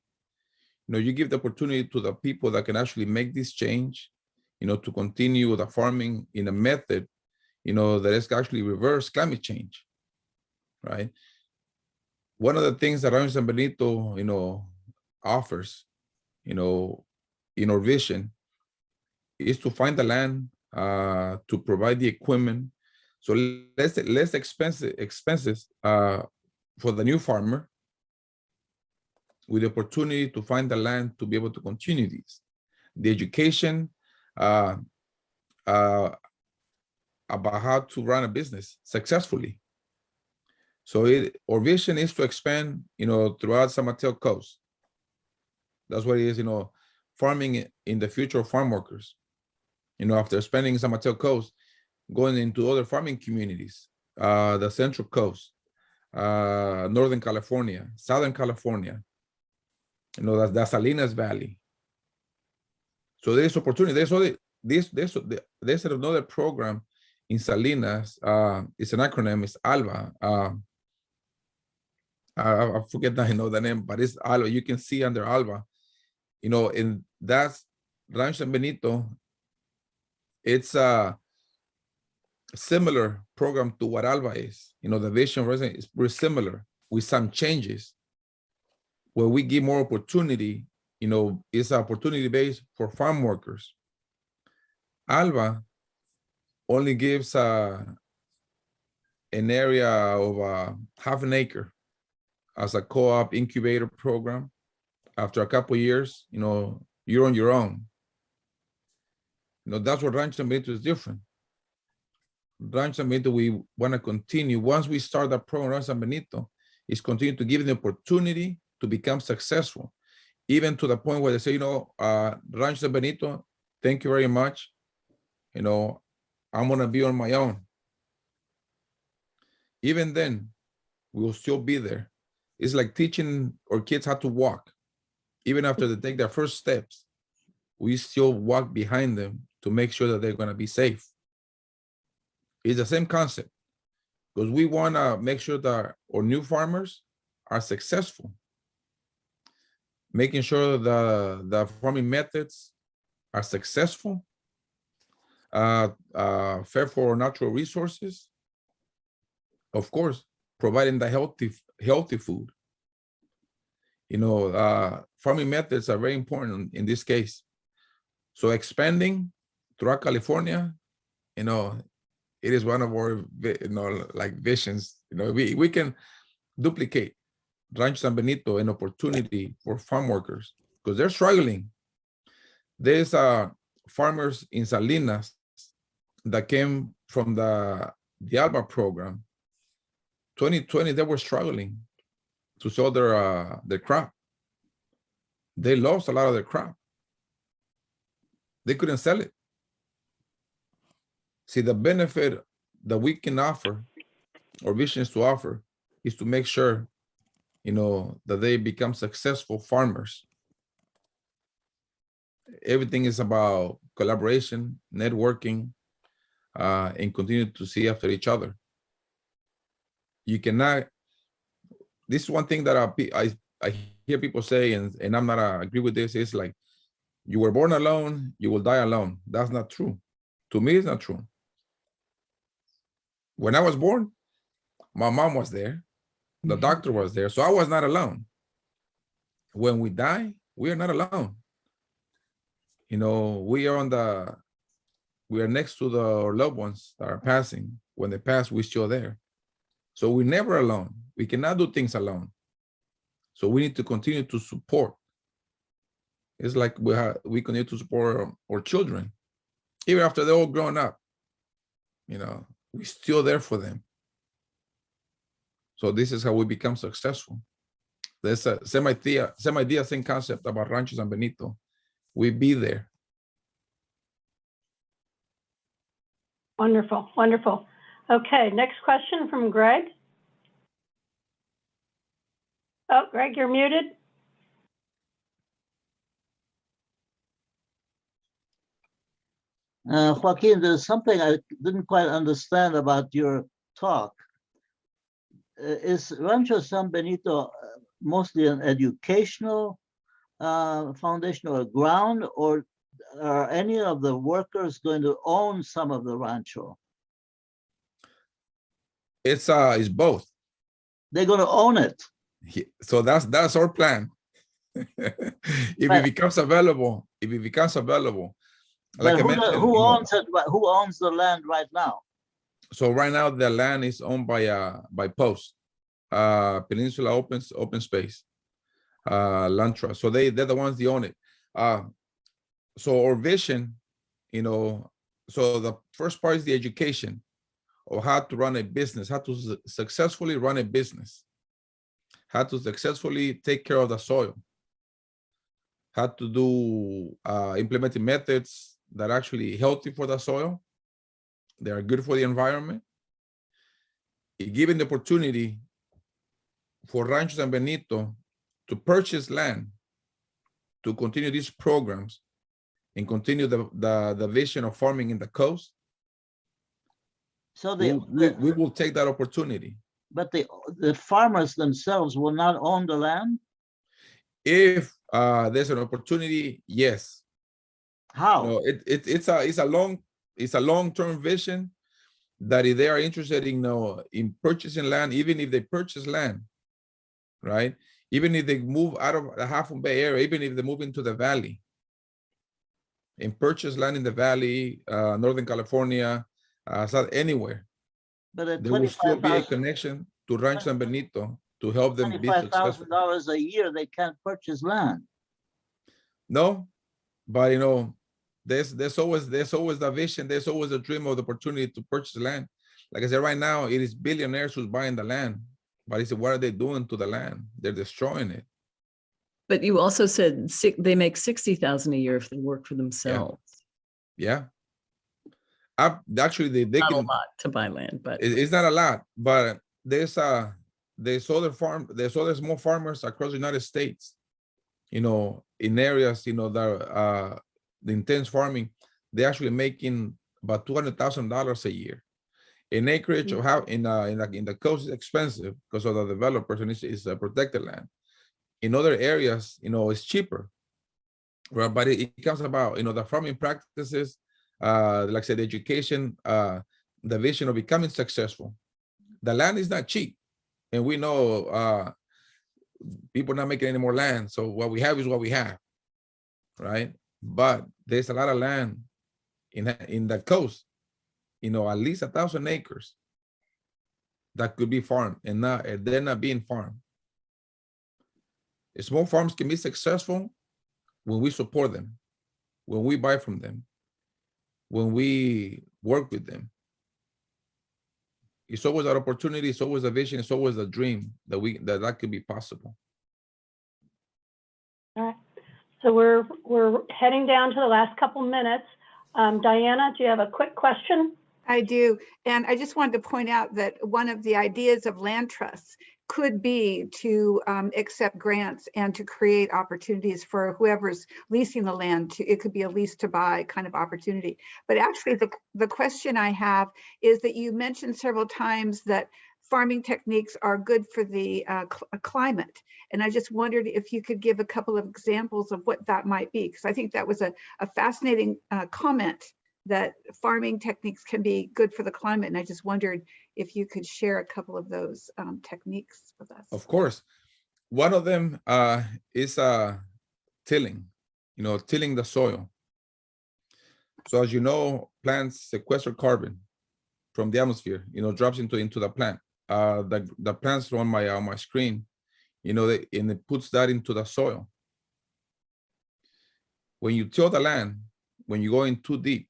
You give the opportunity to the people that can actually make this change, to continue the farming in a method, that is actually reverse climate change, right? One of the things that Rancho San Benito, offers, in our vision, is to find the land, to provide the equipment. So less expenses for the new farmer, with the opportunity to find the land to be able to continue these. The education, about how to run a business successfully. So our vision is to expand, throughout San Mateo coast. That's what it is, farming in the future of farm workers. After spending San Mateo coast, going into other farming communities, the Central Coast, Northern California, Southern California, the Salinas Valley. So there's opportunity. There's another program in Salinas. It's an acronym. It's ALVA. I forget the name, but it's ALVA. You can see under ALVA, in that's Rancho San Benito. It's a similar program to what ALVA is. The vision is very similar with some changes where we give more opportunity. It's opportunity based for farm workers. ALVA only gives an area of half an acre as a co-op incubator program. After a couple of years, you're on your own. That's what Rancho San Benito is different. Rancho San Benito, we want to continue. Once we start that program, Rancho San Benito is continue to give the opportunity to become successful, even to the point where they say, Rancho San Benito, thank you very much. I'm going to be on my own. Even then, we will still be there. It's like teaching our kids how to walk. Even after they take their first steps, we still walk behind them to make sure that they're going to be safe. It's the same concept, because we want to make sure that our new farmers are successful, making sure the farming methods are successful, fair for natural resources, of course, providing the healthy food. Farming methods are very important in this case. So expanding throughout California, it is one of our, visions. We can duplicate Rancho San Benito, an opportunity for farm workers, because they're struggling. There's farmers in Salinas that came from the ALBA program. 2020, they were struggling to sell their crop. They lost a lot of their crop. They couldn't sell it. See, the benefit that we can offer, or visions to offer, is to make sure, that they become successful farmers. Everything is about collaboration, networking, and continue to see after each other. You cannot. This is one thing that I hear people say, and I'm not agree with this. It's like, you were born alone, you will die alone. That's not true. To me, it's not true. When I was born, my mom was there, the doctor was there, so I was not alone. When we die, we are not alone. We are next to our loved ones that are passing. When they pass, we're still there. So we're never alone. We cannot do things alone. So we need to continue to support. It's like we continue to support our children. Even after they're all grown up, we're still there for them. So this is how we become successful. There's a same idea, same concept about Rancho San Benito. We be there. Wonderful, wonderful. Okay, next question from Greg. Oh, Greg, you're muted. Joaquin, there's something I didn't quite understand about your talk. Is Rancho San Benito mostly an educational foundation or ground, or are any of the workers going to own some of the rancho? It's both. They're going to own it. So that's our plan. If it becomes available, like I mentioned, who owns it? Who owns the land right now? So right now the land is owned by Post, Peninsula Open Space, Land Trust. So they're the ones that own it. So our vision, So the first part is the education of how to run a business, how to successfully run a business, how to successfully take care of the soil, how to do implementing methods that are actually healthy for the soil, they are good for the environment. Given the opportunity for Rancho San Benito to purchase land, to continue these programs and continue the vision of farming in the coast, So we will take that opportunity. but the farmers themselves will not own the land? If there's an opportunity, yes. How? No, it's a long-term vision that if they are interested in purchasing land, even if they purchase land, right? Even if they move out of the Half Moon Bay area, even if they move into the valley and purchase land in the valley, Northern California, South, anywhere, But at there will still be a $25,000 connection to Rancho San Benito to help them be successful. $25,000 a year, they can't purchase land. No, but there's always the vision, there's always a dream of the opportunity to purchase land. Like I said, right now it is billionaires who's buying the land, but it's what are they doing to the land? They're destroying it. But you also said they make 60,000 a year if they work for themselves. Yeah. Actually, they Not a can. lot to buy land, but It's not a lot, but there's other small farmers across the United States, in areas, that the intense farming, they're actually making about $200,000 a year. An acreage of how in the coast is expensive because of the developers, and it's protected land. In other areas, it's cheaper, right? But it comes about, the farming practices, like I said, the education, the vision of becoming successful. The land is not cheap, and we know people not making any more land. So what we have is what we have, right? But there's a lot of land in the coast, at least 1,000 acres that could be farmed, and they're not being farmed. Small farms can be successful when we support them, when we buy from them, when we work with them. It's always an opportunity, it's always a vision, it's always a dream that could be possible. All right. So we're heading down to the last couple minutes. Diana, do you have a quick question? I do. And I just wanted to point out that one of the ideas of land trusts could be to accept grants and to create opportunities for whoever's leasing the land. It could be a lease to buy kind of opportunity. But actually, the question I have is that you mentioned several times that farming techniques are good for the climate. And I just wondered if you could give a couple of examples of what that might be, because I think that was a fascinating comment, that farming techniques can be good for the climate. And I just wondered if you could share a couple of those techniques with us. Of course. One of them is tilling, tilling the soil. So as you know, plants sequester carbon from the atmosphere, drops into the plant. The plants on my screen, and it puts that into the soil. When you till the land, when you go in too deep,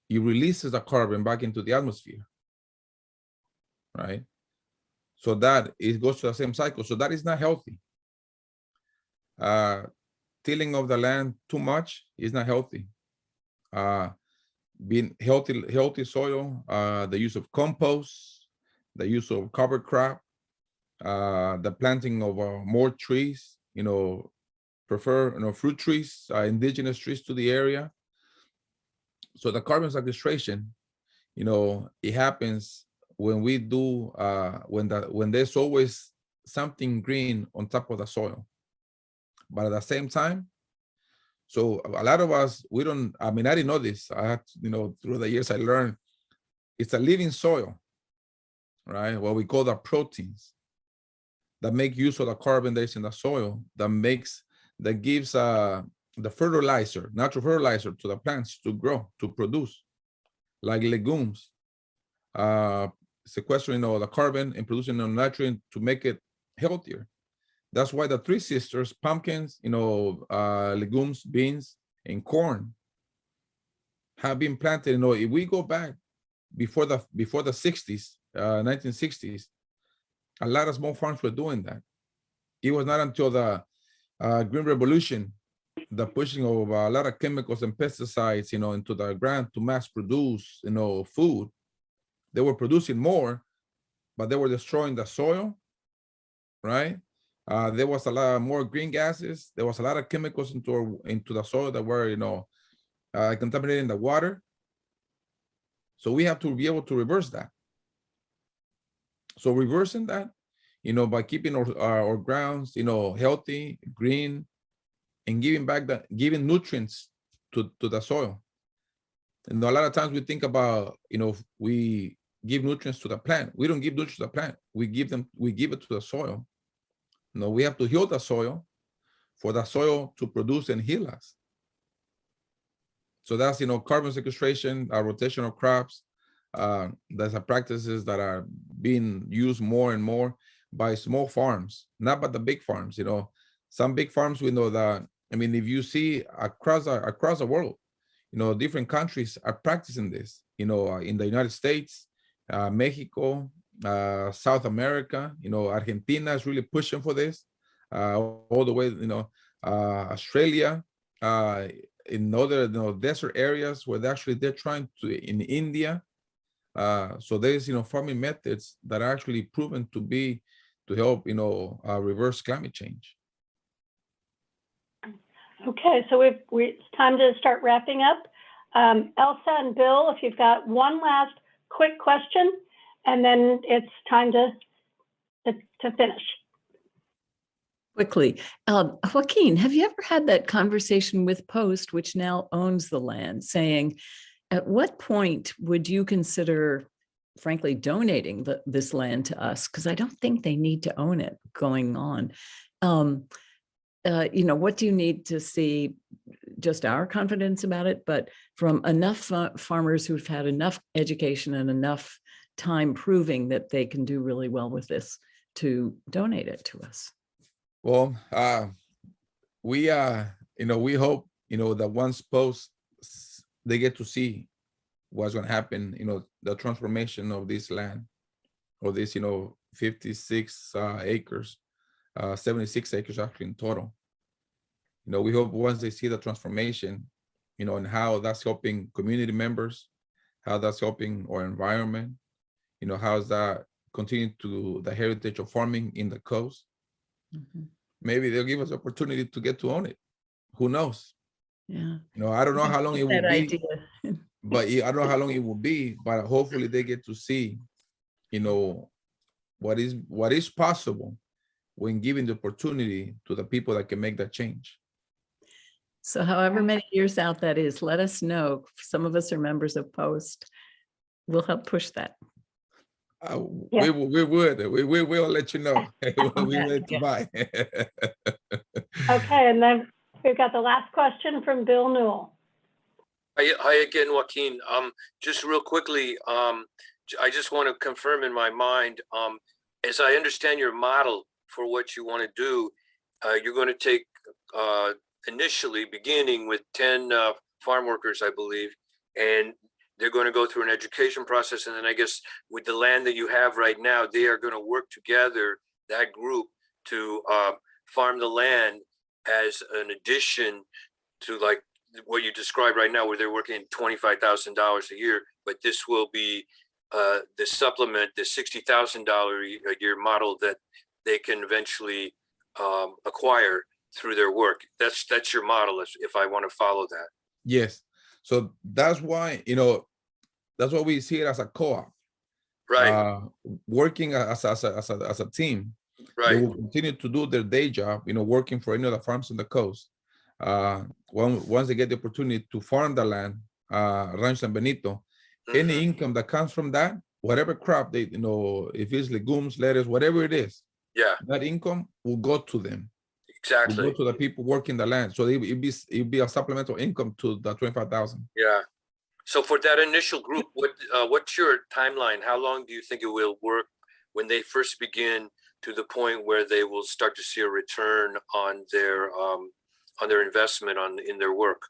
it releases the carbon back into the atmosphere, right? So that it goes to the same cycle. So that is not healthy. Tilling of the land too much is not healthy. Being healthy soil, the use of compost, the use of cover crop, the planting of more trees, prefer fruit trees, indigenous trees to the area. So the carbon sequestration, it happens when we do when there's always something green on top of the soil. But at the same time, so a lot of us, I didn't know this. I had, through the years I learned it's a living soil, right? What we call the proteins that make use of the carbon that's in the soil, that gives the fertilizer, natural fertilizer to the plants to grow, to produce, like legumes, sequestering all the carbon and producing a nutrient to make it healthier. That's why the three sisters, pumpkins, legumes, beans, and corn, have been planted. You know, if we go back before the 60s, 1960s, a lot of small farms were doing that. It was not until the Green Revolution, the pushing of a lot of chemicals and pesticides, you know, into the ground to mass produce, you know, food. They were producing more, but they were destroying the soil, right? There was a lot more green gases. There was a lot of chemicals into the soil that were, you know, contaminating the water. So we have to be able to reverse that. So reversing that, you know, by keeping our grounds, you know, healthy, green, and giving nutrients to the soil. And a lot of times we think about, you know, we give nutrients to the plant. We don't give nutrients to the plant. We give it to the soil. No, we have to heal the soil for the soil to produce and heal us. So that's, you know, carbon sequestration, rotational crops. There's practices that are being used more and more by small farms, not by the big farms. You know, some big farms, we know that, I mean, if you see across the world, you know, different countries are practicing this, you know, in the United States, Mexico, South America, you know, Argentina is really pushing for this, all the way, you know, Australia, in other, you know, desert areas where they're trying to, in India. So there's, you know, farming methods that are actually proven to help, you know, reverse climate change. Okay, so it's time to start wrapping up. Elsa and Bill, if you've got one last quick question, and then it's time to finish. Quickly, Joaquin, have you ever had that conversation with Post, which now owns the land, saying, at what point would you consider, frankly, donating this land to us? Because I don't think they need to own it going on. You know, what do you need to see? Just our confidence about it, but from enough farmers who've had enough education and enough time proving that they can do really well with this to donate it to us. Well, we you know, we hope, you know, that once Post, they get to see what's going to happen, you know, the transformation of this land, or this, you know, 56 acres, 76 acres actually in total. You know, we hope once they see the transformation, you know, and how that's helping community members, how that's helping our environment, you know, how's that continue to the heritage of farming in the coast. Mm-hmm. Maybe they'll give us opportunity to get to own it. Who knows? Yeah. You know, I don't know how long it will be, but I don't know how long it will be, but hopefully they get to see, you know, what is possible when giving the opportunity to the people that can make that change. So however many years out that is, let us know. Some of us are members of Post. We'll help push that. We will let you know. We ready to buy. Okay, and then we've got the last question from Bill Newell. Hi again, Joaquin. Just real quickly, I just want to confirm in my mind, as I understand your model for what you want to do, you're going to take initially beginning with 10 farm workers, I believe, and they're going to go through an education process. And then I guess with the land that you have right now, they are going to work together, that group, to farm the land as an addition to like what you described right now, where they're working $25,000 a year, but this will be the supplement, the $60,000 a year model that they can eventually acquire through their work. That's your model, if I want to follow that. Yes. So that's why, you know, that's why we see it as a co-op. Right. Working as a team. They Right. will continue to do their day job, you know, working for any of the farms on the coast. Once they get the opportunity to farm the land, Rancho San Benito, any income that comes from that, whatever crop they, you know, if it's legumes, lettuce, whatever it is, yeah, that income will go to them. Exactly. Will go to the people working the land. So it'd be a supplemental income to the 25,000. Yeah. So for that initial group, what's your timeline? How long do you think it will work when they first begin to the point where they will start to see a return on their investment in their work?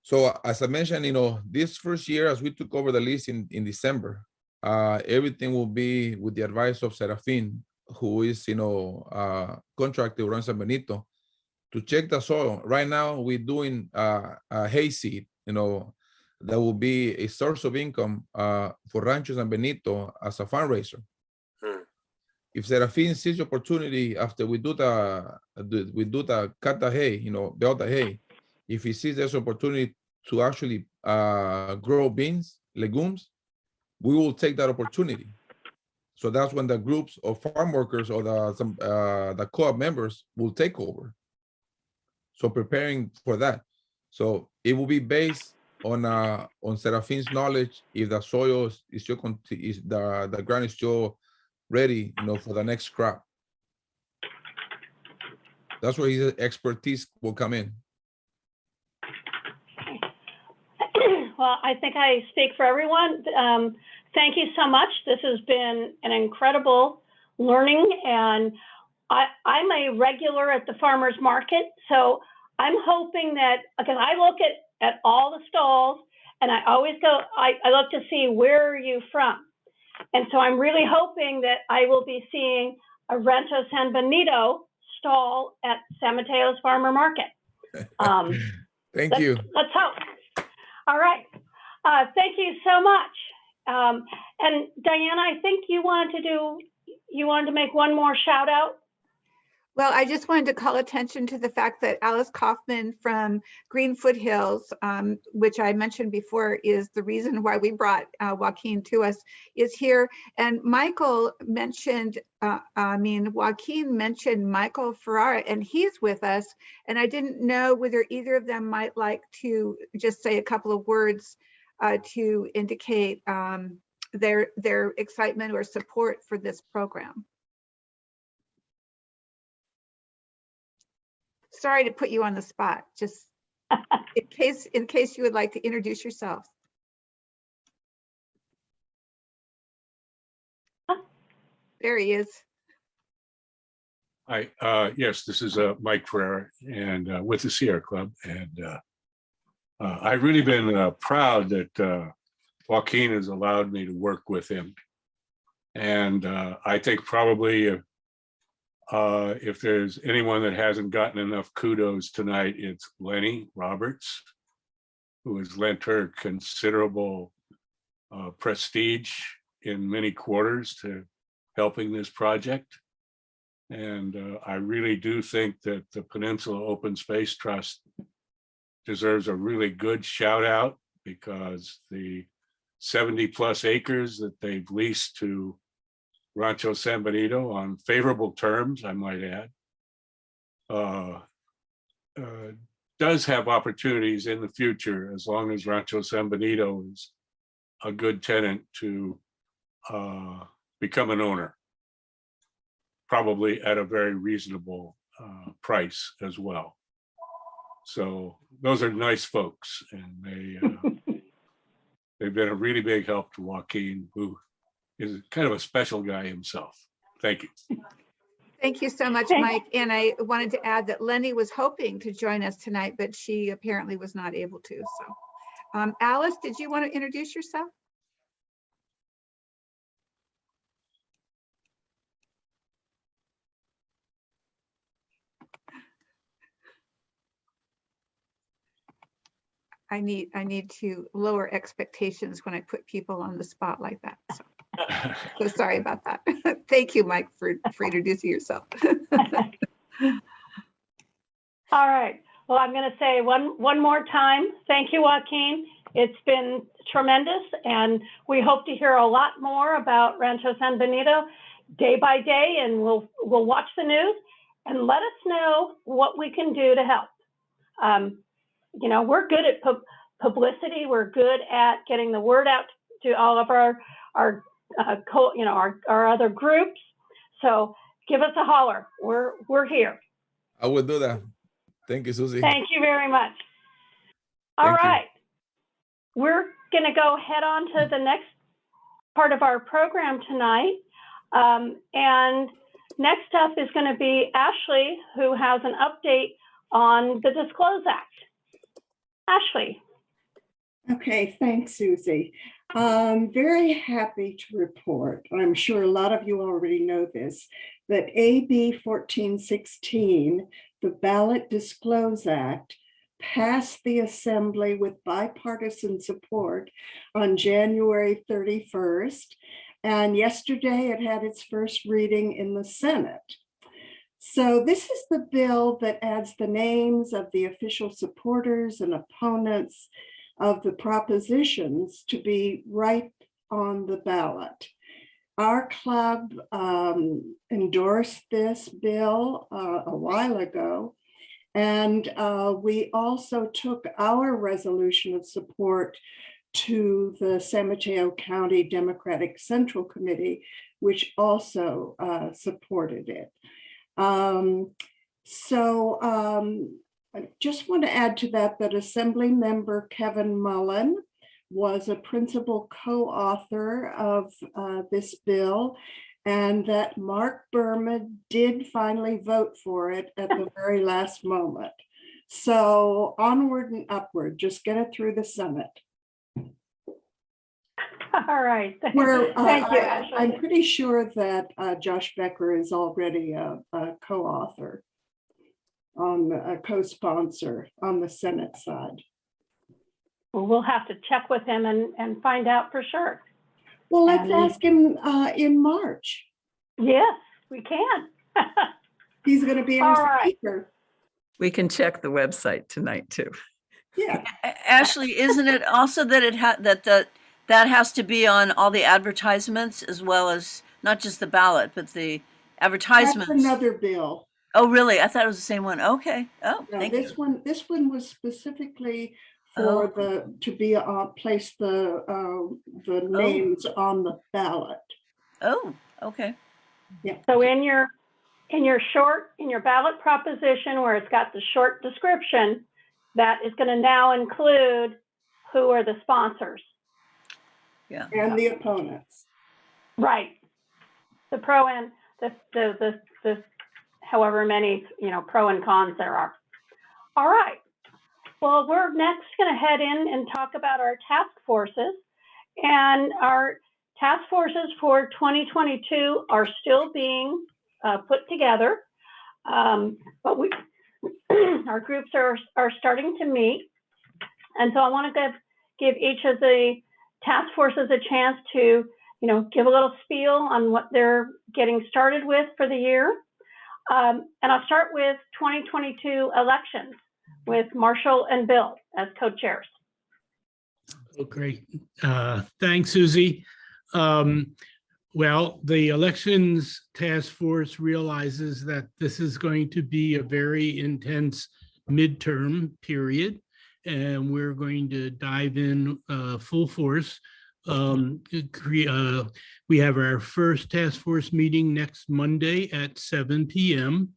So as I mentioned, this first year, as we took over the lease in December, everything will be with the advice of Serafin, who is, contracted with San Benito to check the soil. Right now, we're doing a hay seed, that will be a source of income for Rancho San Benito as a fundraiser. If Serafin sees the opportunity after we do the cut the hay, bale the hay, if he sees there's opportunity to actually grow beans, legumes, we will take that opportunity. So that's when the groups of farm workers or the co-op members will take over. So preparing for that. So it will be based on Serafin's knowledge if the soil is still the ground is still ready, for the next crop. That's where his expertise will come in. Well, I think I speak for everyone. Thank you so much. This has been an incredible learning, and I'm a regular at the farmers market, so I'm hoping that, because I look at all the stalls, and I always go, I look to see where are you from. And so I'm really hoping that I will be seeing a Rancho San Benito stall at San Mateo's Farmer Market. Thank you. Let's hope. All right. Thank you so much. And Diana, I think you wanted to make one more shout out. Well, I just wanted to call attention to the fact that Alice Kaufman from Green Foothills, which I mentioned before is the reason why we brought Joaquin to us, is here. And Michael mentioned, Joaquin mentioned Michael Ferrara, and he's with us. And I didn't know whether either of them might like to just say a couple of words to indicate their excitement or support for this program. Sorry to put you on the spot, just in case you would like to introduce yourself. There he is. Hi, yes, this is Mike Ferrer and with the Sierra Club. And I've really been proud that Joaquin has allowed me to work with him. And I think probably if there's anyone that hasn't gotten enough kudos tonight, it's Lenny Roberts, who has lent her considerable prestige in many quarters to helping this project. And I really do think that the Peninsula Open Space Trust deserves a really good shout out, because the 70+ acres that they've leased to Rancho San Benito on favorable terms, I might add, does have opportunities in the future, as long as Rancho San Benito is a good tenant, to become an owner, probably at a very reasonable price as well. So those are nice folks, and they've been a really big help to Joaquin, who is kind of a special guy himself. Thank you. Thank you so much, Mike. And I wanted to add that Lenny was hoping to join us tonight, but she apparently was not able to. So, Alice, did you want to introduce yourself? I need to lower expectations when I put people on the spot like that. So sorry about that. Thank you, Mike, for introducing yourself. All right. Well, I'm going to say one more time, thank you, Joaquin. It's been tremendous, and we hope to hear a lot more about Rancho San Benito day by day, and we'll watch the news and let us know what we can do to help. You know, we're good at publicity. We're good at getting the word out to all of our other groups. So give us a holler. We're here. I will do that. Thank you, Susie. Thank you very much. All right. We're going to go head on to the next part of our program tonight. And next up is going to be Ashley, who has an update on the Disclose Act. Ashley. Okay, thanks, Susie. I'm very happy to report, I'm sure a lot of you already know this, that AB 1416, the Ballot Disclose Act, passed the Assembly with bipartisan support on January 31st. And yesterday it had its first reading in the Senate. So this is the bill that adds the names of the official supporters and opponents of the propositions to be right on the ballot. Our club endorsed this bill a while ago, and we also took our resolution of support to the San Mateo County Democratic Central Committee, which also supported it. I just want to add to that Assembly Member Kevin Mullen was a principal co-author of this bill, and that Mark Berman did finally vote for it at the very last moment. So onward and upward, just get it through the Senate. All right. Thank you, Ashley. I'm pretty sure that Josh Becker is already a co-author, on a co-sponsor on the Senate side. Well, we'll have to check with him and find out for sure. Well, let's ask him in March. Yes, we can. He's going to be All our right. speaker. We can check the website tonight too. Yeah. Ashley, isn't it also that that has to be on all the advertisements as well as not just the ballot, but the advertisements? That's another bill. Oh, really? I thought it was the same one. Okay. Oh, No, thank this you. one was specifically for place the names on the ballot. Oh, okay. Yeah. So in your ballot proposition where it's got the short description, that is going to now include who are the sponsors. Yeah. And the opponents. Right. The pro and the however many, pro and cons there are. All right. Well, we're next going to head in and talk about our task forces. And our task forces for 2022 are still being put together. But our groups are starting to meet. And so I want to give each of the task forces a chance to, give a little spiel on what they're getting started with for the year. And I'll start with 2022 elections with Marshall and Bill as co-chairs. Oh, great. Thanks, Susie. Well, the elections task force realizes that this is going to be a very intense midterm period, and we're going to dive in full force. We have our first task force meeting next Monday at 7 p.m.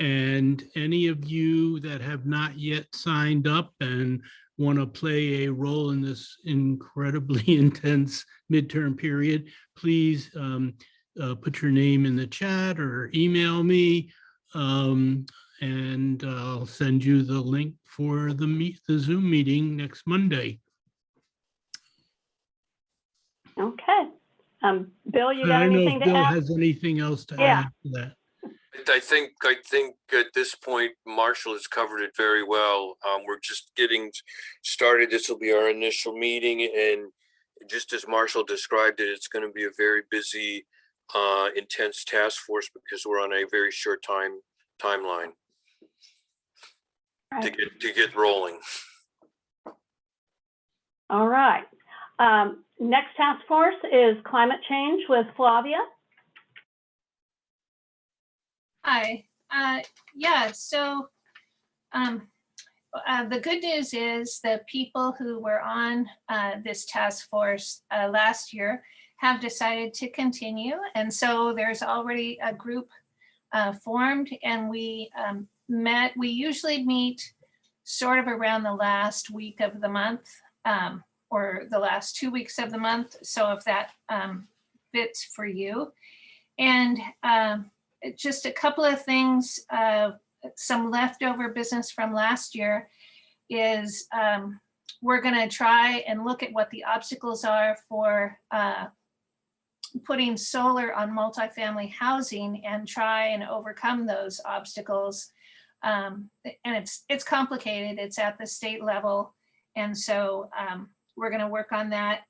And any of you that have not yet signed up and want to play a role in this incredibly intense midterm period, please put your name in the chat or email me, and I'll send you the link for the Zoom meeting next Monday. Okay. Bill, you got I don't know anything if to Bill add? has anything else to add to that. I think at this point, Marshall has covered it very well. We're just getting started. This will be our initial meeting, and just as Marshall described it, it's going to be a very busy, intense task force because we're on a very short timeline Right. to get rolling. All right. Next task force is climate change with Flavia. Hi. Yeah, so the good news is the people who were on this task force last year have decided to continue. And so there's already a group formed, and we usually meet sort of around the last week of the month, or the last 2 weeks of the month. So if that fits for you. And just a couple of things, some leftover business from last year is we're going to try and look at what the obstacles are for putting solar on multifamily housing and try and overcome those obstacles. And it's complicated. It's at the state level. And so we're going to work on that.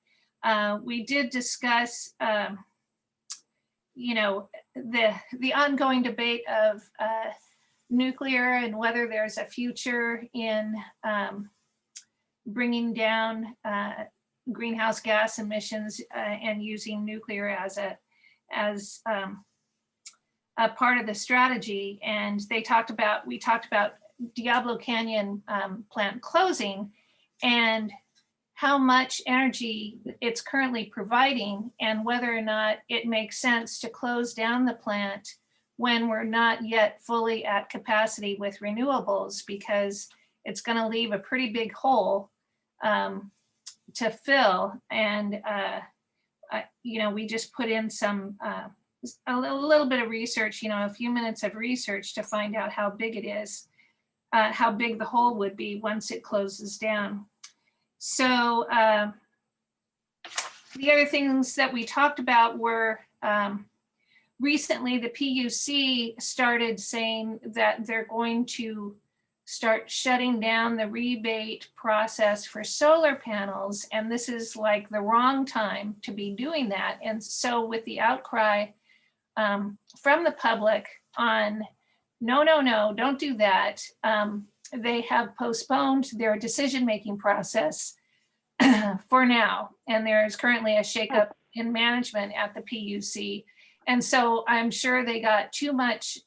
We did discuss, you know, the ongoing debate of nuclear and whether there's a future in bringing down greenhouse gas emissions and using nuclear as a part of the strategy. And we talked about Diablo Canyon plant closing and how much energy it's currently providing and whether or not it makes sense to close down the plant when we're not yet fully at capacity with renewables, because it's going to leave a pretty big hole to fill. And, you know, we just put in a little bit of research, you know, a few minutes of research to find out how big it is, how big the hole would be once it closes down. So the other things that we talked about were recently the PUC started saying that they're going to start shutting down the rebate process for solar panels. And this is like the wrong time to be doing that. And so with the outcry from the public on, no, don't do that. They have postponed their decision-making process for now. And there's currently a shakeup in management at the PUC. And so I'm sure they got too much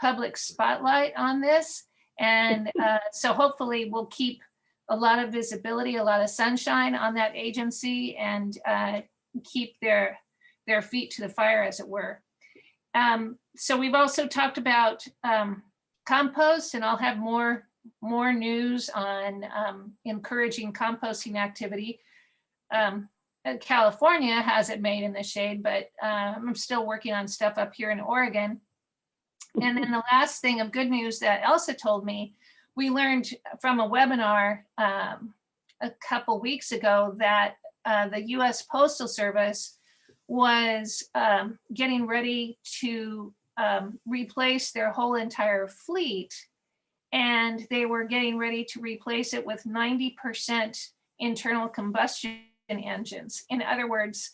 public spotlight on this. And so hopefully we'll keep a lot of visibility, a lot of sunshine on that agency and keep their feet to the fire, as it were. So we've also talked about compost, and I'll have more news on encouraging composting activity. California has it made in the shade, but I'm still working on stuff up here in Oregon. And then the last thing of good news that Elsa told me, we learned from a webinar a couple weeks ago that the US Postal Service was getting ready to replace their whole entire fleet. And they were getting ready to replace it with 90% internal combustion engines. In other words,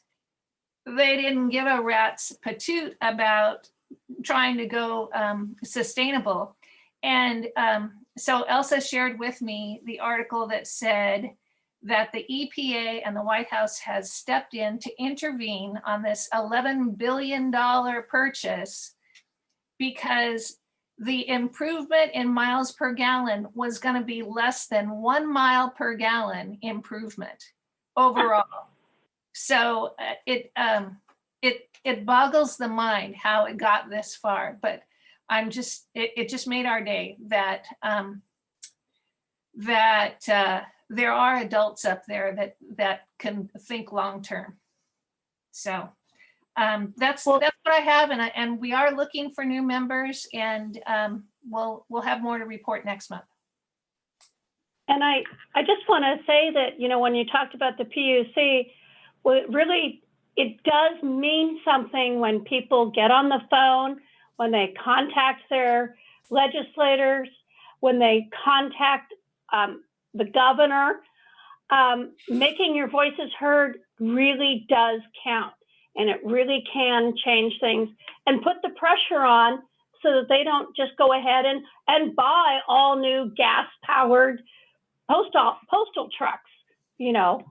they didn't give a rat's patoot about trying to go sustainable. And so Elsa shared with me the article that said that the EPA and the White House has stepped in to intervene on this $11 billion purchase because the improvement in miles per gallon was going to be less than 1 mile per gallon improvement overall. So it boggles the mind how it got this far, but it just made our day that there are adults up there that can think long term. So that's what I have, and we are looking for new members, and we'll have more to report next month. And I just want to say that, you know, when you talked about the PUC, well, it does mean something when people get on the phone, when they contact their legislators, when they contact the governor. Making your voices heard really does count, and it really can change things and put the pressure on so that they don't just go ahead and buy all new gas-powered postal trucks. You know,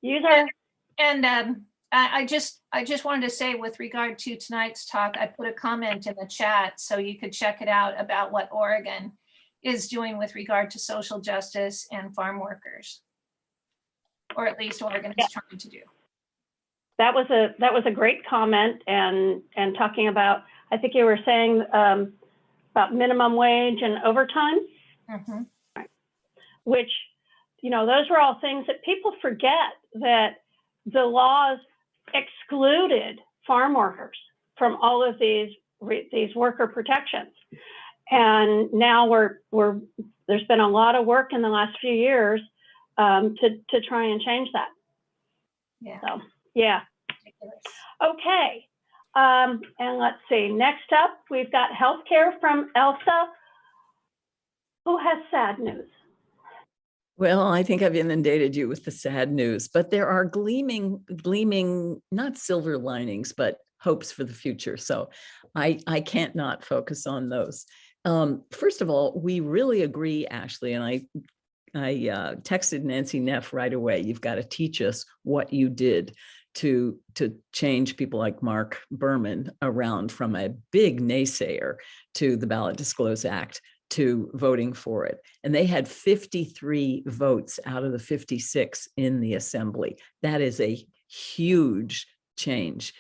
use our. And I just wanted to say, with regard to tonight's talk, I put a comment in the chat so you could check it out about what Oregon is doing with regard to social justice and farm workers, or at least Oregon is trying to do. That was a great comment, and talking about, I think you were saying about minimum wage and overtime, which, you know, those were all things that people forget, that the laws excluded farm workers from all of these worker protections. And now we're there's been a lot of work in the last few years to try and change that. Yeah. So, yeah. Ridiculous. Okay. And let's see, next up, we've got healthcare from Elsa. Who has sad news? Well, I think I've inundated you with the sad news, but there are gleaming, not silver linings, but hopes for the future. So I can't not focus on those. First of all, we really agree, Ashley, and I texted Nancy Neff right away. You've got to teach us what you did to change people like Mark Berman around from a big naysayer to the Ballot Disclose Act to voting for it. And they had 53 votes out of the 56 in the assembly. That is a huge change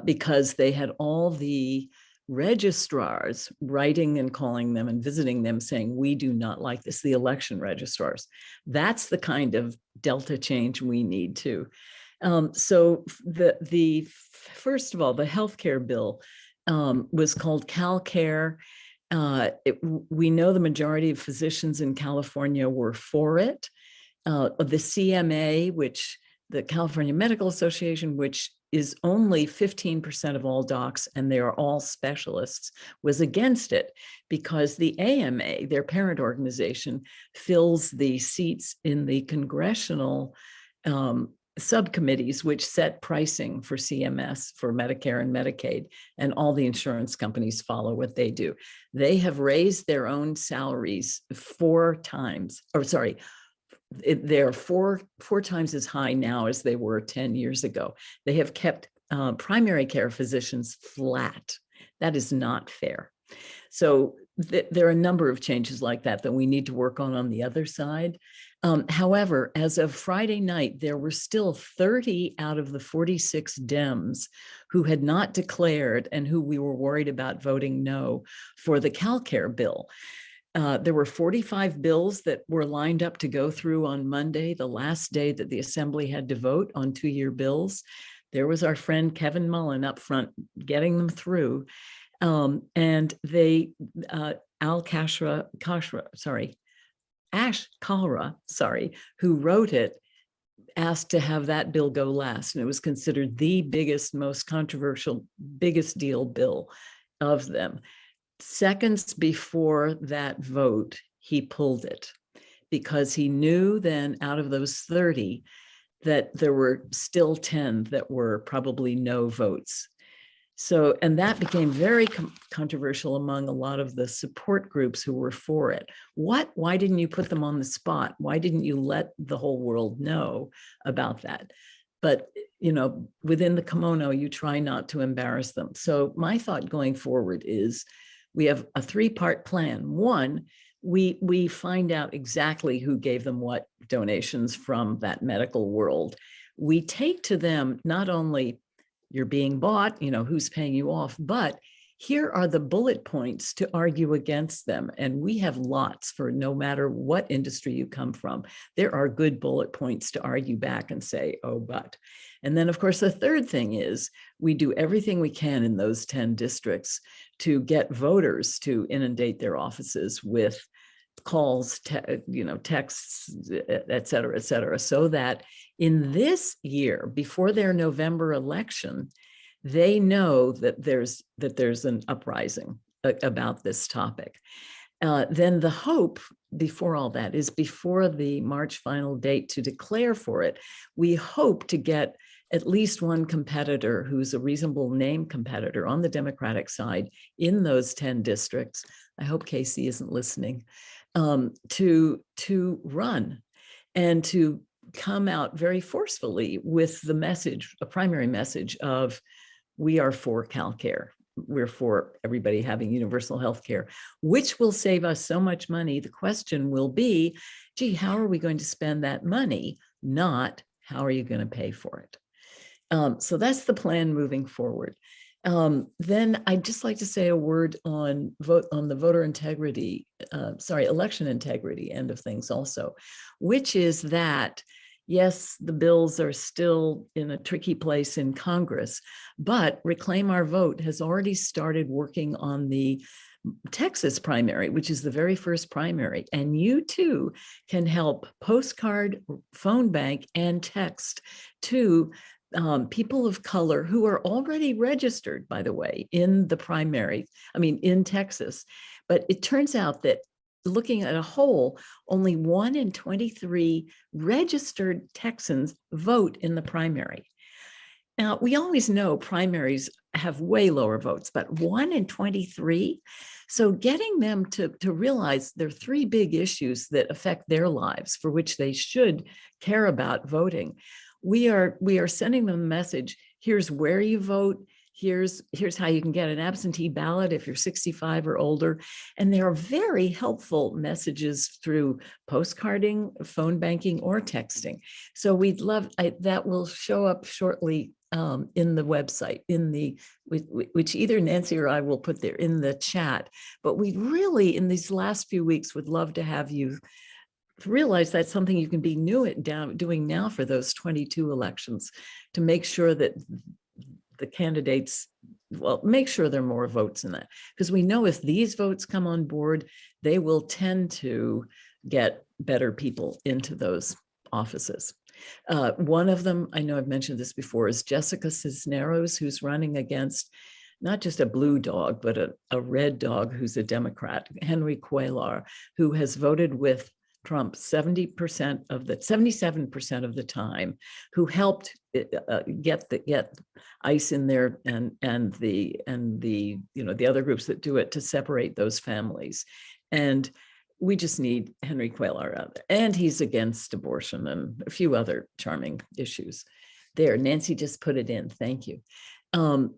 because they had all the registrars writing and calling them and visiting them saying, we do not like this, the election registrars. That's the kind of Delta change we need too. So the first of all, the healthcare bill was called CalCare. We know the majority of physicians in California were for it. The CMA, which the California Medical Association, which is only 15% of all docs, and they are all specialists, was against it because the AMA, their parent organization, fills the seats in the congressional subcommittees, which set pricing for CMS, for Medicare and Medicaid, and all the insurance companies follow what they do. They have raised their own salaries 4 times, or sorry, they're four times as high now as they were 10 years ago. They have kept primary care physicians flat. That is not fair. So there are a number of changes like that that we need to work on the other side. However, as of Friday night, there were still 30 out of the 46 Dems who had not declared and who we were worried about voting no for the CalCare bill. There were 45 bills that were lined up to go through on Monday, the last day that the assembly had to vote on 2-year bills. There was our friend Kevin Mullen up front getting them through. And they, Ash Kalra, who wrote it, asked to have that bill go last. And it was considered the biggest, most controversial, biggest deal bill of them. Seconds before that vote, he pulled it because he knew then out of those 30 that there were still 10 that were probably no votes. So, and that became very controversial among a lot of the support groups who were for it. Why didn't you put them on the spot? Why didn't you let the whole world know about that? But, you know, within the kimono, you try not to embarrass them. So my thought going forward is we have a 3-part plan. One, we find out exactly who gave them what donations from that medical world. We take to them not only you're being bought, you know, who's paying you off, but here are the bullet points to argue against them. And we have lots for no matter what industry you come from. There are good bullet points to argue back and say, oh, but. And then, of course, the third thing is we do everything we can in those 10 districts to get voters to inundate their offices with calls, texts, et cetera, so that in this year, before their November election, they know that there's an uprising about this topic. Then the hope before all that is before the March final date to declare for it, we hope to get at least one competitor who's a reasonable name competitor on the Democratic side in those 10 districts. I hope Casey isn't listening, to run and to come out very forcefully with the message, a primary message of we are for CalCare. We're for everybody having universal health care, which will save us so much money. The question will be, gee, how are we going to spend that money? Not how are you going to pay for it? So that's the plan moving forward. Then I'd just like to say a word on the voter integrity, election integrity end of things also, which is that, yes, the bills are still in a tricky place in Congress, but Reclaim Our Vote has already started working on the Texas primary, which is the very first primary. And you too can help postcard, phone bank, and text to people of color who are already registered, by the way, in the primary, in Texas. But it turns out that looking at a whole, only 1 in 23 registered Texans vote in the primary. Now, we always know primaries have way lower votes, but 1 in 23. So getting them to realize there are 3 big issues that affect their lives for which they should care about voting. We are sending them a message. Here's where you vote. Here's how you can get an absentee ballot if you're 65 or older. And there are very helpful messages through postcarding, phone banking, or texting. So we'd love, that will show up shortly in the website, which either Nancy or I will put there in the chat. But we really, in these last few weeks, would love to have you realize that's something you can be doing now for those 22 elections, to make sure that the candidates, make sure there are more votes in that. Because we know if these votes come on board, they will tend to get better people into those offices. One of them, I know I've mentioned this before, is Jessica Cisneros, who's running against not just a blue dog, but a red dog who's a Democrat, Henry Cuellar, who has voted with Trump 77% of the time, who helped get ICE in there and the other groups that do it to separate those families. And we just need Henry Cuellar out there. And he's against abortion and a few other charming issues. There, Nancy just put it in. Thank you.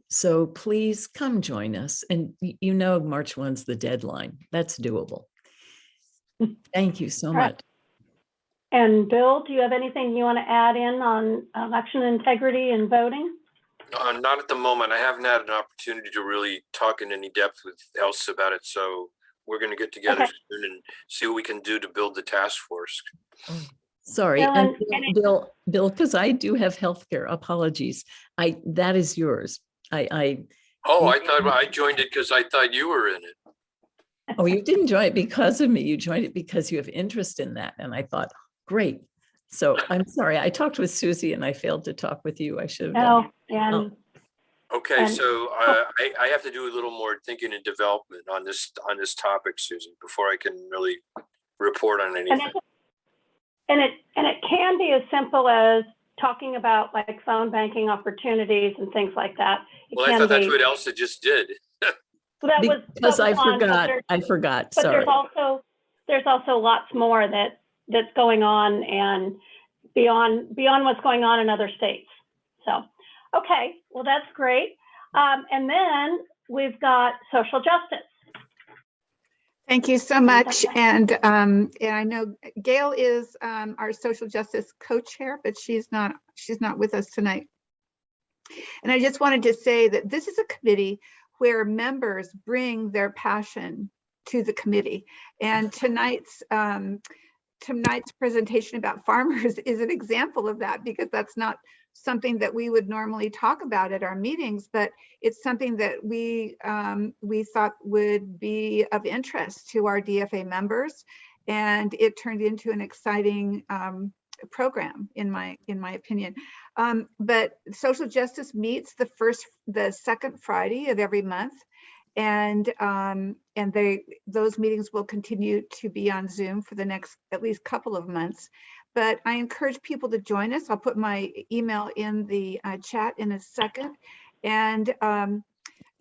So please come join us. And March 1's the deadline. That's doable. Thank you so much. And Bill, do you have anything you want to add in on election integrity and voting? Not at the moment. I haven't had an opportunity to really talk in any depth with Elsa about it. So we're going to get together soon and see what we can do to build the task force. Sorry, and Bill, because I do have healthcare. Apologies. That is yours. I thought I joined it because I thought you were in it. Oh, you didn't join it because of me. You joined it because you have interest in that. And I thought, great. So I'm sorry. I talked with Susie and I failed to talk with you. I should have done. Okay, so I have to do a little more thinking and development on this topic, Susan, before I can really report on anything. And it can be as simple as talking about like phone banking opportunities and things like that. Well, I thought that's what Elsa just did. So that was because I forgot. But sorry. there's also lots more that's going on and beyond what's going on in other states. So, okay, well that's great. And then we've got social justice. Thank you so much. And I know Gail is our social justice co-chair, but she's not with us tonight. And I just wanted to say that this is a committee where members bring their passion to the committee. And tonight's presentation about farmers is an example of that, because that's not something that we would normally talk about at our meetings, but it's something that we thought would be of interest to our DFA members. And it turned into an exciting program, in my opinion. But social justice meets the second Friday of every month, and those meetings will continue to be on Zoom for the next at least couple of months. But I encourage people to join us. I'll put my email in the chat in a second. And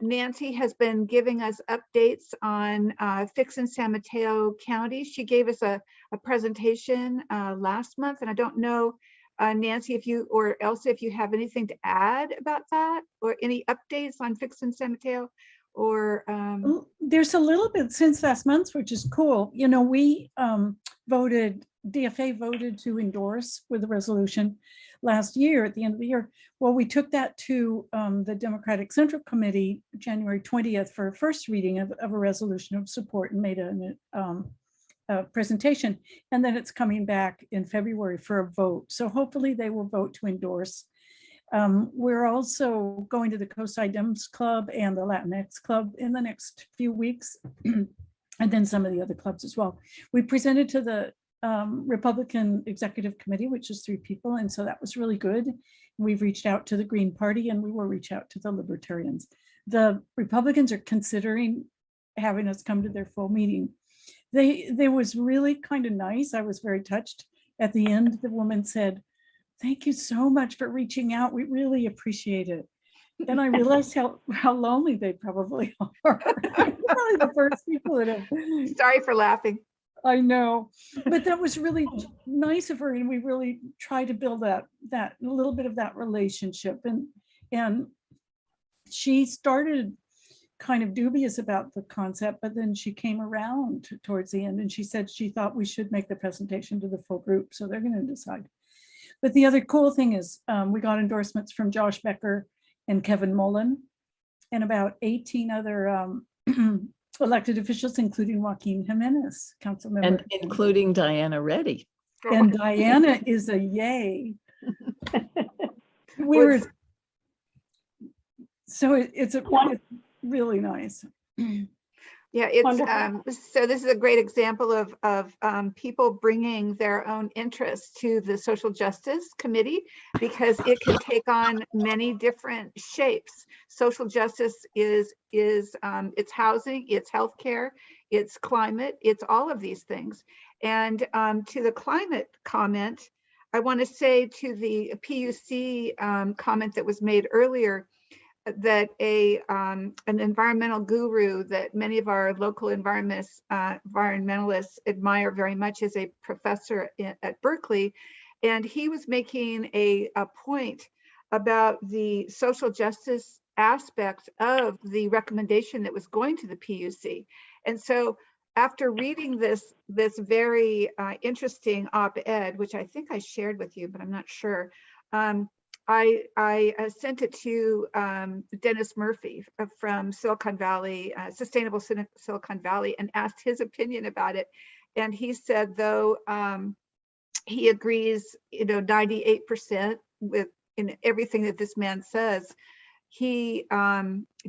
Nancy has been giving us updates on Fix and San Mateo County. She gave us a presentation last month, and I don't know, Nancy, if you or Elsa, if you have anything to add about that, or any updates on Fix and San Mateo, or Well, there's a little bit since last month, which is cool. We DFA voted to endorse with a resolution last year at the end of the year. Well, we took that to the Democratic Central Committee January 20th for a first reading of a resolution of support, and made a presentation. And then it's coming back in February for a vote. So hopefully they will vote to endorse. We're also going to the Coastside Dems Club and the Latinx Club in the next few weeks, and then some of the other clubs as well. We presented to the Republican Executive Committee, which is 3 people, and so that was really good. We've reached out to the Green Party, and we will reach out to the Libertarians. The Republicans are considering having us come to their full meeting. They was really kind of nice. I was very touched. At the end, the woman said, "Thank you so much for reaching out. We really appreciate it." And I realized how lonely they probably are. Probably the first people that have. Sorry for laughing. I know, but that was really nice of her, and we really try to build that little bit of that relationship. And she started kind of dubious about the concept, but then she came around towards the end, and she said she thought we should make the presentation to the full group, so they're going to decide. But the other cool thing is we got endorsements from Josh Becker and Kevin Mullen and about 18 other elected officials, including Joaquin Jimenez, council member. And including Diana Reddy. And Diana is a yay. It's really nice. Yeah, it's so this is a great example of people bringing their own interests to the Social Justice Committee, because it can take on many different shapes. Social justice is it's housing, it's healthcare, it's climate, it's all of these things. And to the climate comment, I want to say to the PUC comment that was made earlier, that an environmental guru that many of our local environmentalists admire very much is a professor at Berkeley. And he was making a point about the social justice aspect of the recommendation that was going to the PUC. And so after reading this very interesting op-ed, which I think I shared with you, but I'm not sure, I sent it to Dennis Murphy from Silicon Valley, Sustainable Silicon Valley, and asked his opinion about it. And he said, though he agrees, 98% with in everything that this man says, he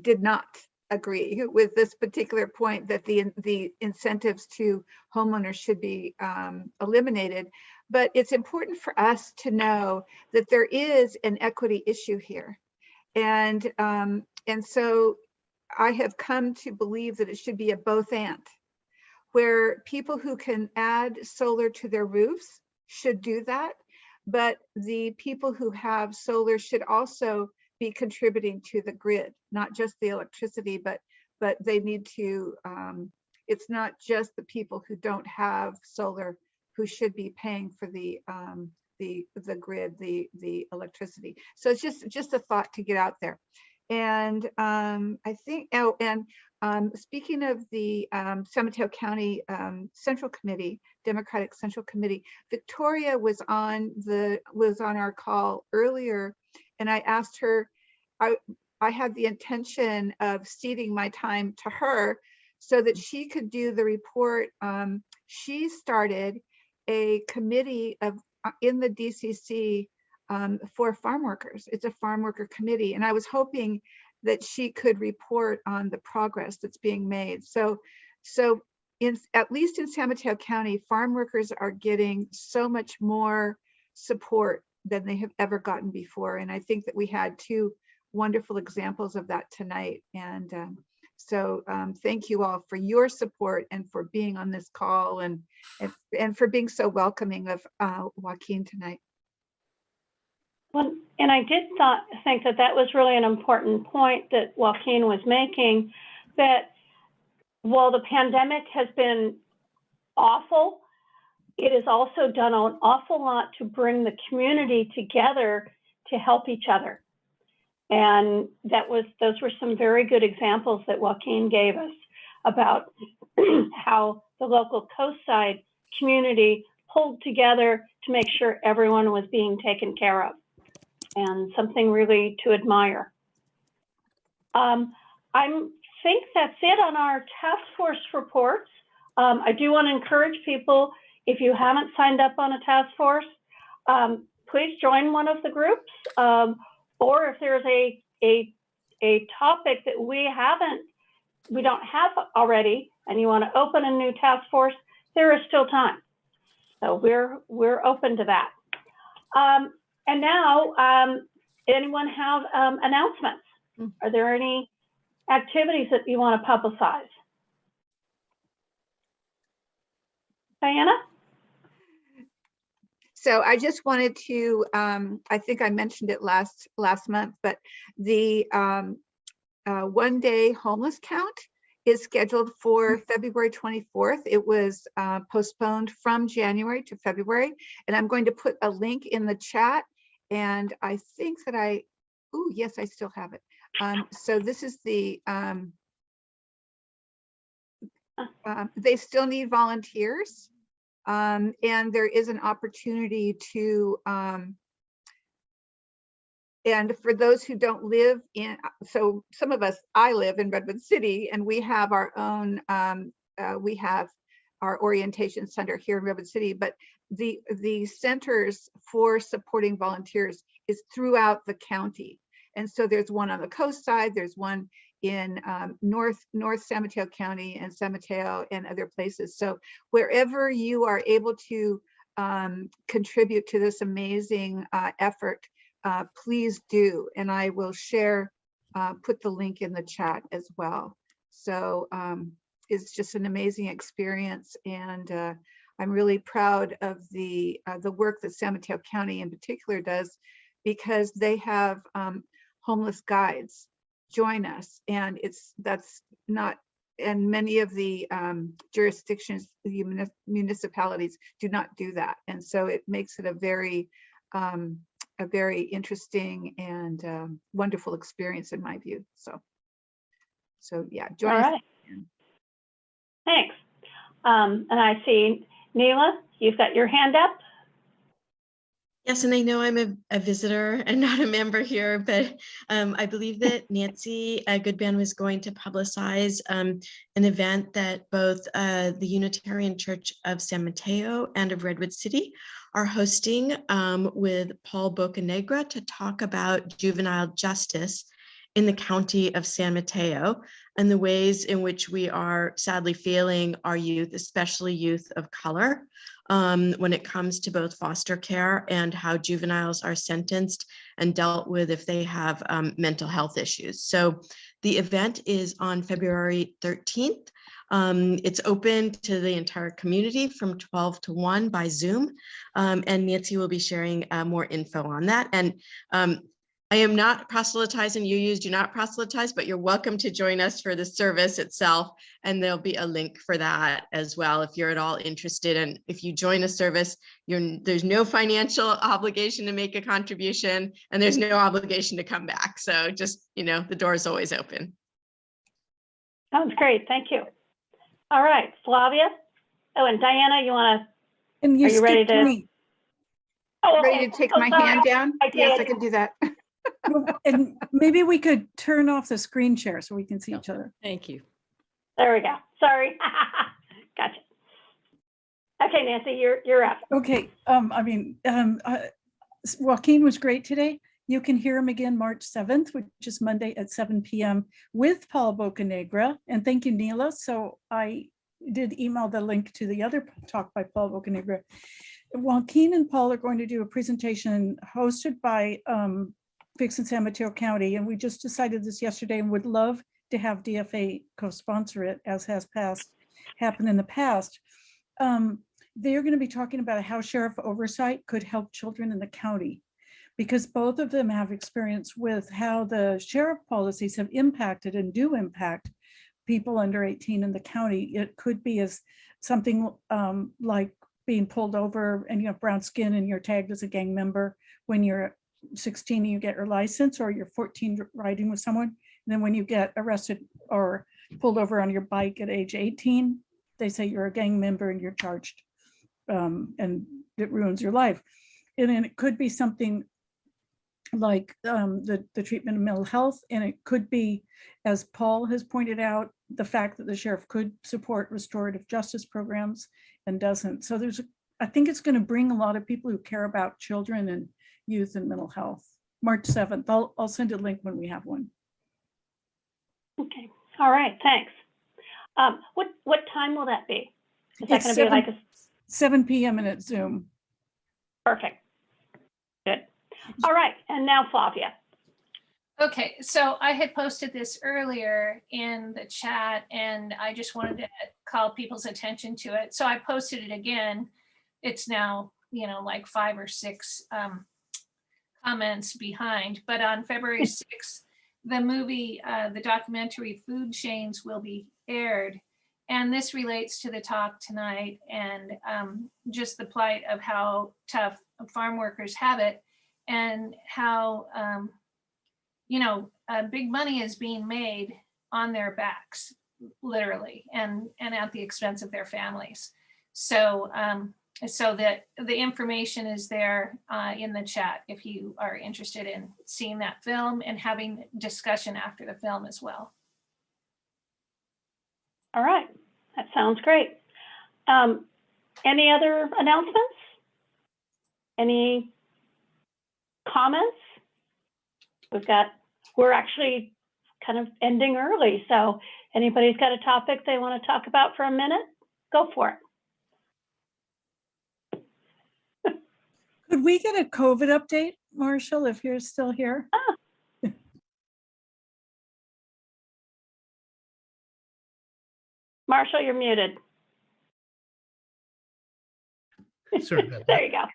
did not agree with this particular point that the incentives to homeowners should be eliminated. But it's important for us to know that there is an equity issue here. And so I have come to believe that it should be a both and, where people who can add solar to their roofs should do that. But the people who have solar should also be contributing to the grid, not just the electricity, but they need to, it's not just the people who don't have solar who should be paying for the grid, the electricity. So it's just a thought to get out there. And I think, speaking of the San Mateo County Central Committee, Democratic Central Committee, Victoria was on our call earlier, and I asked her, I had the intention of ceding my time to her so that she could do the report. She started a committee in the DCC for farm workers. It's a farm worker committee, and I was hoping that she could report on the progress that's being made. So at least in San Mateo County, farm workers are getting so much more support than they have ever gotten before. And I think that we had 2 wonderful examples of that tonight. And so thank you all for your support and for being on this call and for being so welcoming of Joaquin tonight. Well, and I did think that was really an important point that Joaquin was making, that while the pandemic has been awful, it has also done an awful lot to bring the community together to help each other. And those were some very good examples that Joaquin gave us about how the local coastside community pulled together to make sure everyone was being taken care of, and something really to admire. I think that's it on our task force reports. I do want to encourage people, if you haven't signed up on a task force, please join one of the groups. or if there's a topic that we don't have already, and you want to open a new task force, there is still time. So we're open to that. And now, anyone have announcements? Are there any activities that you want to publicize? Diana? So I just wanted to, I think I mentioned it last month, but the one-day homeless count is scheduled for February 24th. It was postponed from January to February, and I'm going to put a link in the chat. And I think that yes, I still have it. So this is the, they still need volunteers. And there is an opportunity to, and for those who don't live in, so some of us, I live in Redwood City, and we have our own, we have our orientation center here in Redwood City, but the centers for supporting volunteers is throughout the county. And so there's one on the coast side, there's one in North San Mateo County and San Mateo and other places. So wherever you are able to contribute to this amazing effort, please do. And I will share, put the link in the chat as well. So it's just an amazing experience. And I'm really proud of the work that San Mateo County in particular does, because they have homeless guides join us, and that's not, and many of the jurisdictions, the municipalities do not do that, and so it makes it a very interesting and wonderful experience in my view. So yeah, join us. All right. Thanks. And I see Neela, you've got your hand up. Yes, and I know I'm a visitor and not a member here, but I believe that Nancy Goodman was going to publicize an event that both the Unitarian Church of San Mateo and of Redwood City are hosting with Paul Bocanegra to talk about juvenile justice in the county of San Mateo and the ways in which we are sadly failing our youth, especially youth of color, when it comes to both foster care and how juveniles are sentenced and dealt with if they have mental health issues. So the event is on February 13th. It's open to the entire community from 12 to 1 by Zoom. And Nancy will be sharing more info on that. And I am not proselytizing, do not proselytize, but you're welcome to join us for the service itself. And there'll be a link for that as well if you're at all interested. And if you join a service, there's no financial obligation to make a contribution, and there's no obligation to come back. So just, the door is always open. Sounds great. Thank you. All right, Flavia. Oh, and Diana, are you ready to? Me. Oh, okay. Ready to take my hand down? Yes, I can do that. And maybe we could turn off the screen share so we can see each other. Thank you. There we go. Sorry. Gotcha. Okay, Nancy, you're up. Okay. Joaquin was great today. You can hear him again March 7th, which is Monday at 7 p.m. with Paul Bocanegra. And thank you, Neela. So I did email the link to the other talk by Paul Bocanegra. Joaquin and Paul are going to do a presentation hosted by Fix in San Mateo County. And we just decided this yesterday and would love to have DFA co-sponsor it, as has happened in the past. They're going to be talking about how sheriff oversight could help children in the county, because both of them have experience with how the sheriff policies have impacted and do impact people under 18 in the county. It could be as something like being pulled over and you have brown skin and you're tagged as a gang member when you're 16 and you get your license, or you're 14 riding with someone. And then when you get arrested or pulled over on your bike at age 18, they say you're a gang member and you're charged, and it ruins your life. And then it could be something like the treatment of mental health. And it could be, as Paul has pointed out, the fact that the sheriff could support restorative justice programs and doesn't. So I think it's going to bring a lot of people who care about children and youth and mental health March 7th. I'll send a link when we have one. Okay, all right, thanks. What time will that be? Is that It's going to be like a 7 p.m. and it's Zoom. perfect? Good. All right, and now Flavia. Okay, so I had posted this earlier in the chat and I just wanted to call people's attention to it. So I posted it again. It's now, like 5 or 6 comments behind, but on February 6th, the movie, the documentary Food Chains will be aired. And this relates to the talk tonight and just the plight of how tough farm workers have it and how, big money is being made on their backs, literally, and at the expense of their families. So, so that the information is there in the chat if you are interested in seeing that film and having discussion after the film as well. All right, that sounds great. Any other announcements? Any comments? We're actually kind of ending early, so anybody's got a topic they want to talk about for a minute, go for it. Could we get a COVID update, Marshall, if you're still here? Marshall, you're muted. Sorry about that. There you go.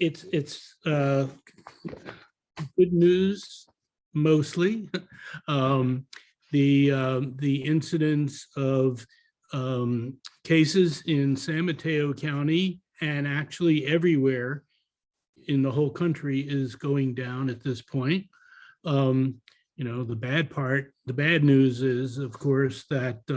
It's good news mostly. The incidence of cases in San Mateo County and actually everywhere in the whole country is going down at this point. The bad news is, of course, that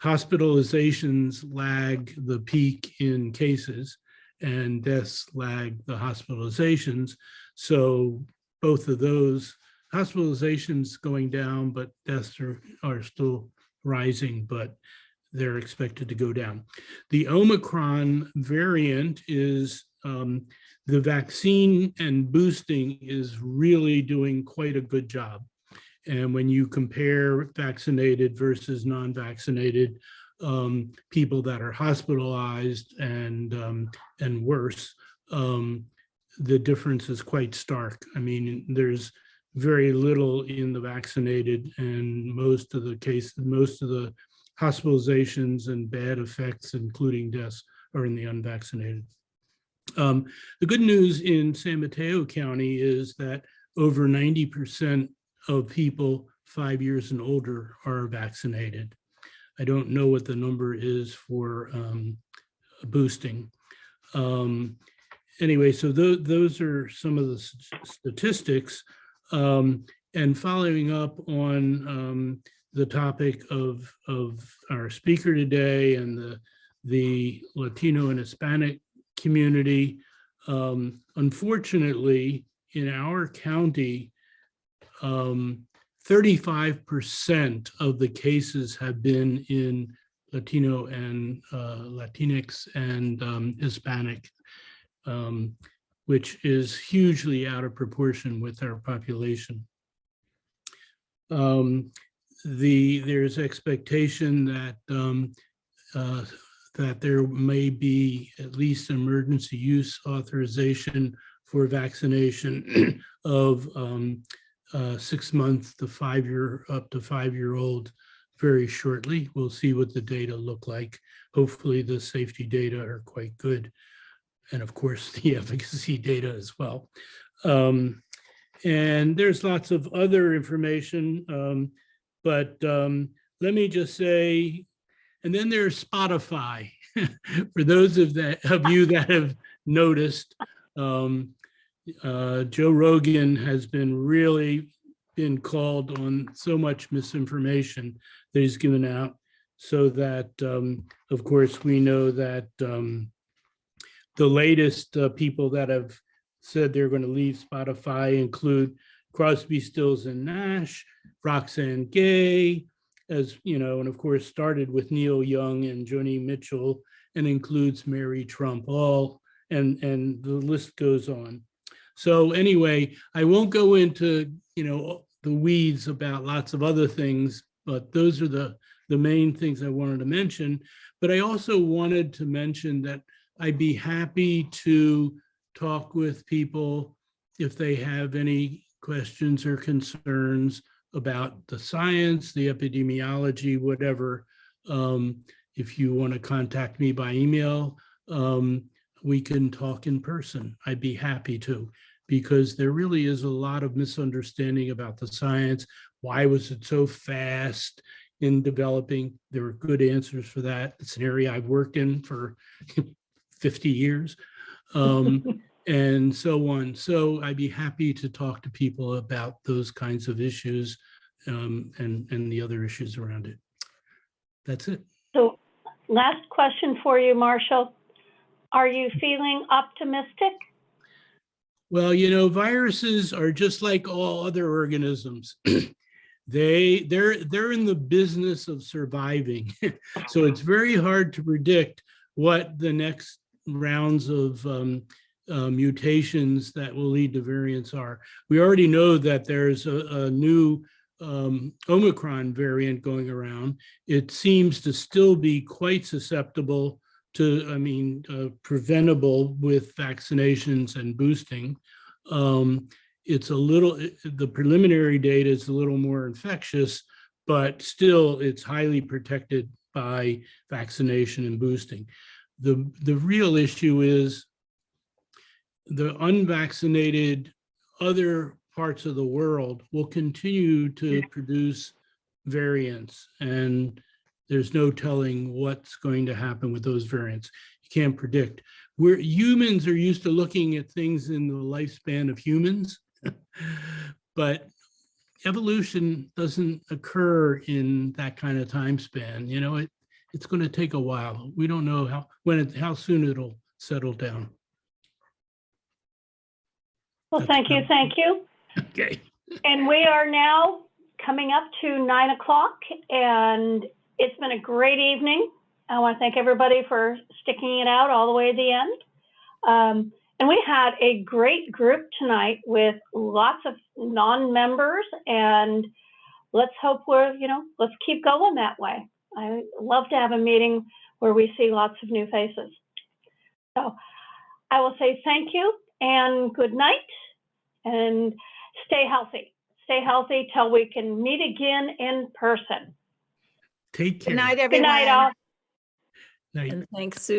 hospitalizations lag the peak in cases and deaths lag the hospitalizations. So both of those, hospitalizations going down, but deaths are still rising, but they're expected to go down. The Omicron variant is, the vaccine and boosting is really doing quite a good job. And when you compare vaccinated versus non-vaccinated people that are hospitalized and worse, the difference is quite stark. I mean, there's very little in the vaccinated, and most of the hospitalizations and bad effects, including deaths, are in the unvaccinated. The good news in San Mateo County is that over 90% of people 5 years and older are vaccinated. I don't know what the number is for boosting. Anyway, so those are some of the statistics. And following up on the topic of our speaker today and the Latino and Hispanic community, unfortunately, in our county, 35% of the cases have been in Latino and Latinx and Hispanic, which is hugely out of proportion with our population. There's expectation that that there may be at least emergency use authorization for vaccination of 6 months to 5 year, up to 5-year-old very shortly. We'll see what the data look like. Hopefully the safety data are quite good. And of course the efficacy data as well. And there's lots of other information, but let me just say, and then there's Spotify. For those of you that have noticed, Joe Rogan has really been called on so much misinformation that he's given out, so that, of course, we know that the latest people that have said they're going to leave Spotify include Crosby, Stills and Nash, Roxanne Gay, as you know, and of course started with Neil Young and Joni Mitchell, and includes Mary Trump, all and the list goes on. So anyway, I won't go into, the weeds about lots of other things, but those are the main things I wanted to mention. But I also wanted to mention that I'd be happy to talk with people if they have any questions or concerns about the science, the epidemiology, whatever. If you want to contact me by email, we can talk in person. I'd be happy to, because there really is a lot of misunderstanding about the science. Why was it so fast in developing? There are good answers for that. It's an area I've worked in for 50 years. And so on. So I'd be happy to talk to people about those kinds of issues and the other issues around it. That's it. So last question for you, Marshall. Are you feeling optimistic? Well, viruses are just like all other organisms. They're in the business of surviving. So it's very hard to predict what the next rounds of mutations that will lead to variants are. We already know that there's a new Omicron variant going around. It seems to still be quite susceptible to, preventable with vaccinations and boosting. It's the preliminary data is a little more infectious, but still it's highly protected by vaccination and boosting. The real issue is the unvaccinated other parts of the world will continue to produce variants, and there's no telling what's going to happen with those variants. You can't predict. Humans are used to looking at things in the lifespan of humans, but evolution doesn't occur in that kind of time span. It's going to take a while. We don't know how soon it'll settle down. Well, thank you. Okay. And we are now coming up to 9 o'clock, and it's been a great evening. I want to thank everybody for sticking it out all the way to the end. And we had a great group tonight with lots of non-members, and let's hope let's keep going that way. I love to have a meeting where we see lots of new faces. So I will say thank you and good night, and stay healthy. Stay healthy till we can meet again in person. Take care. Good night, everyone. Good night, all. Night. And thanks, Sue.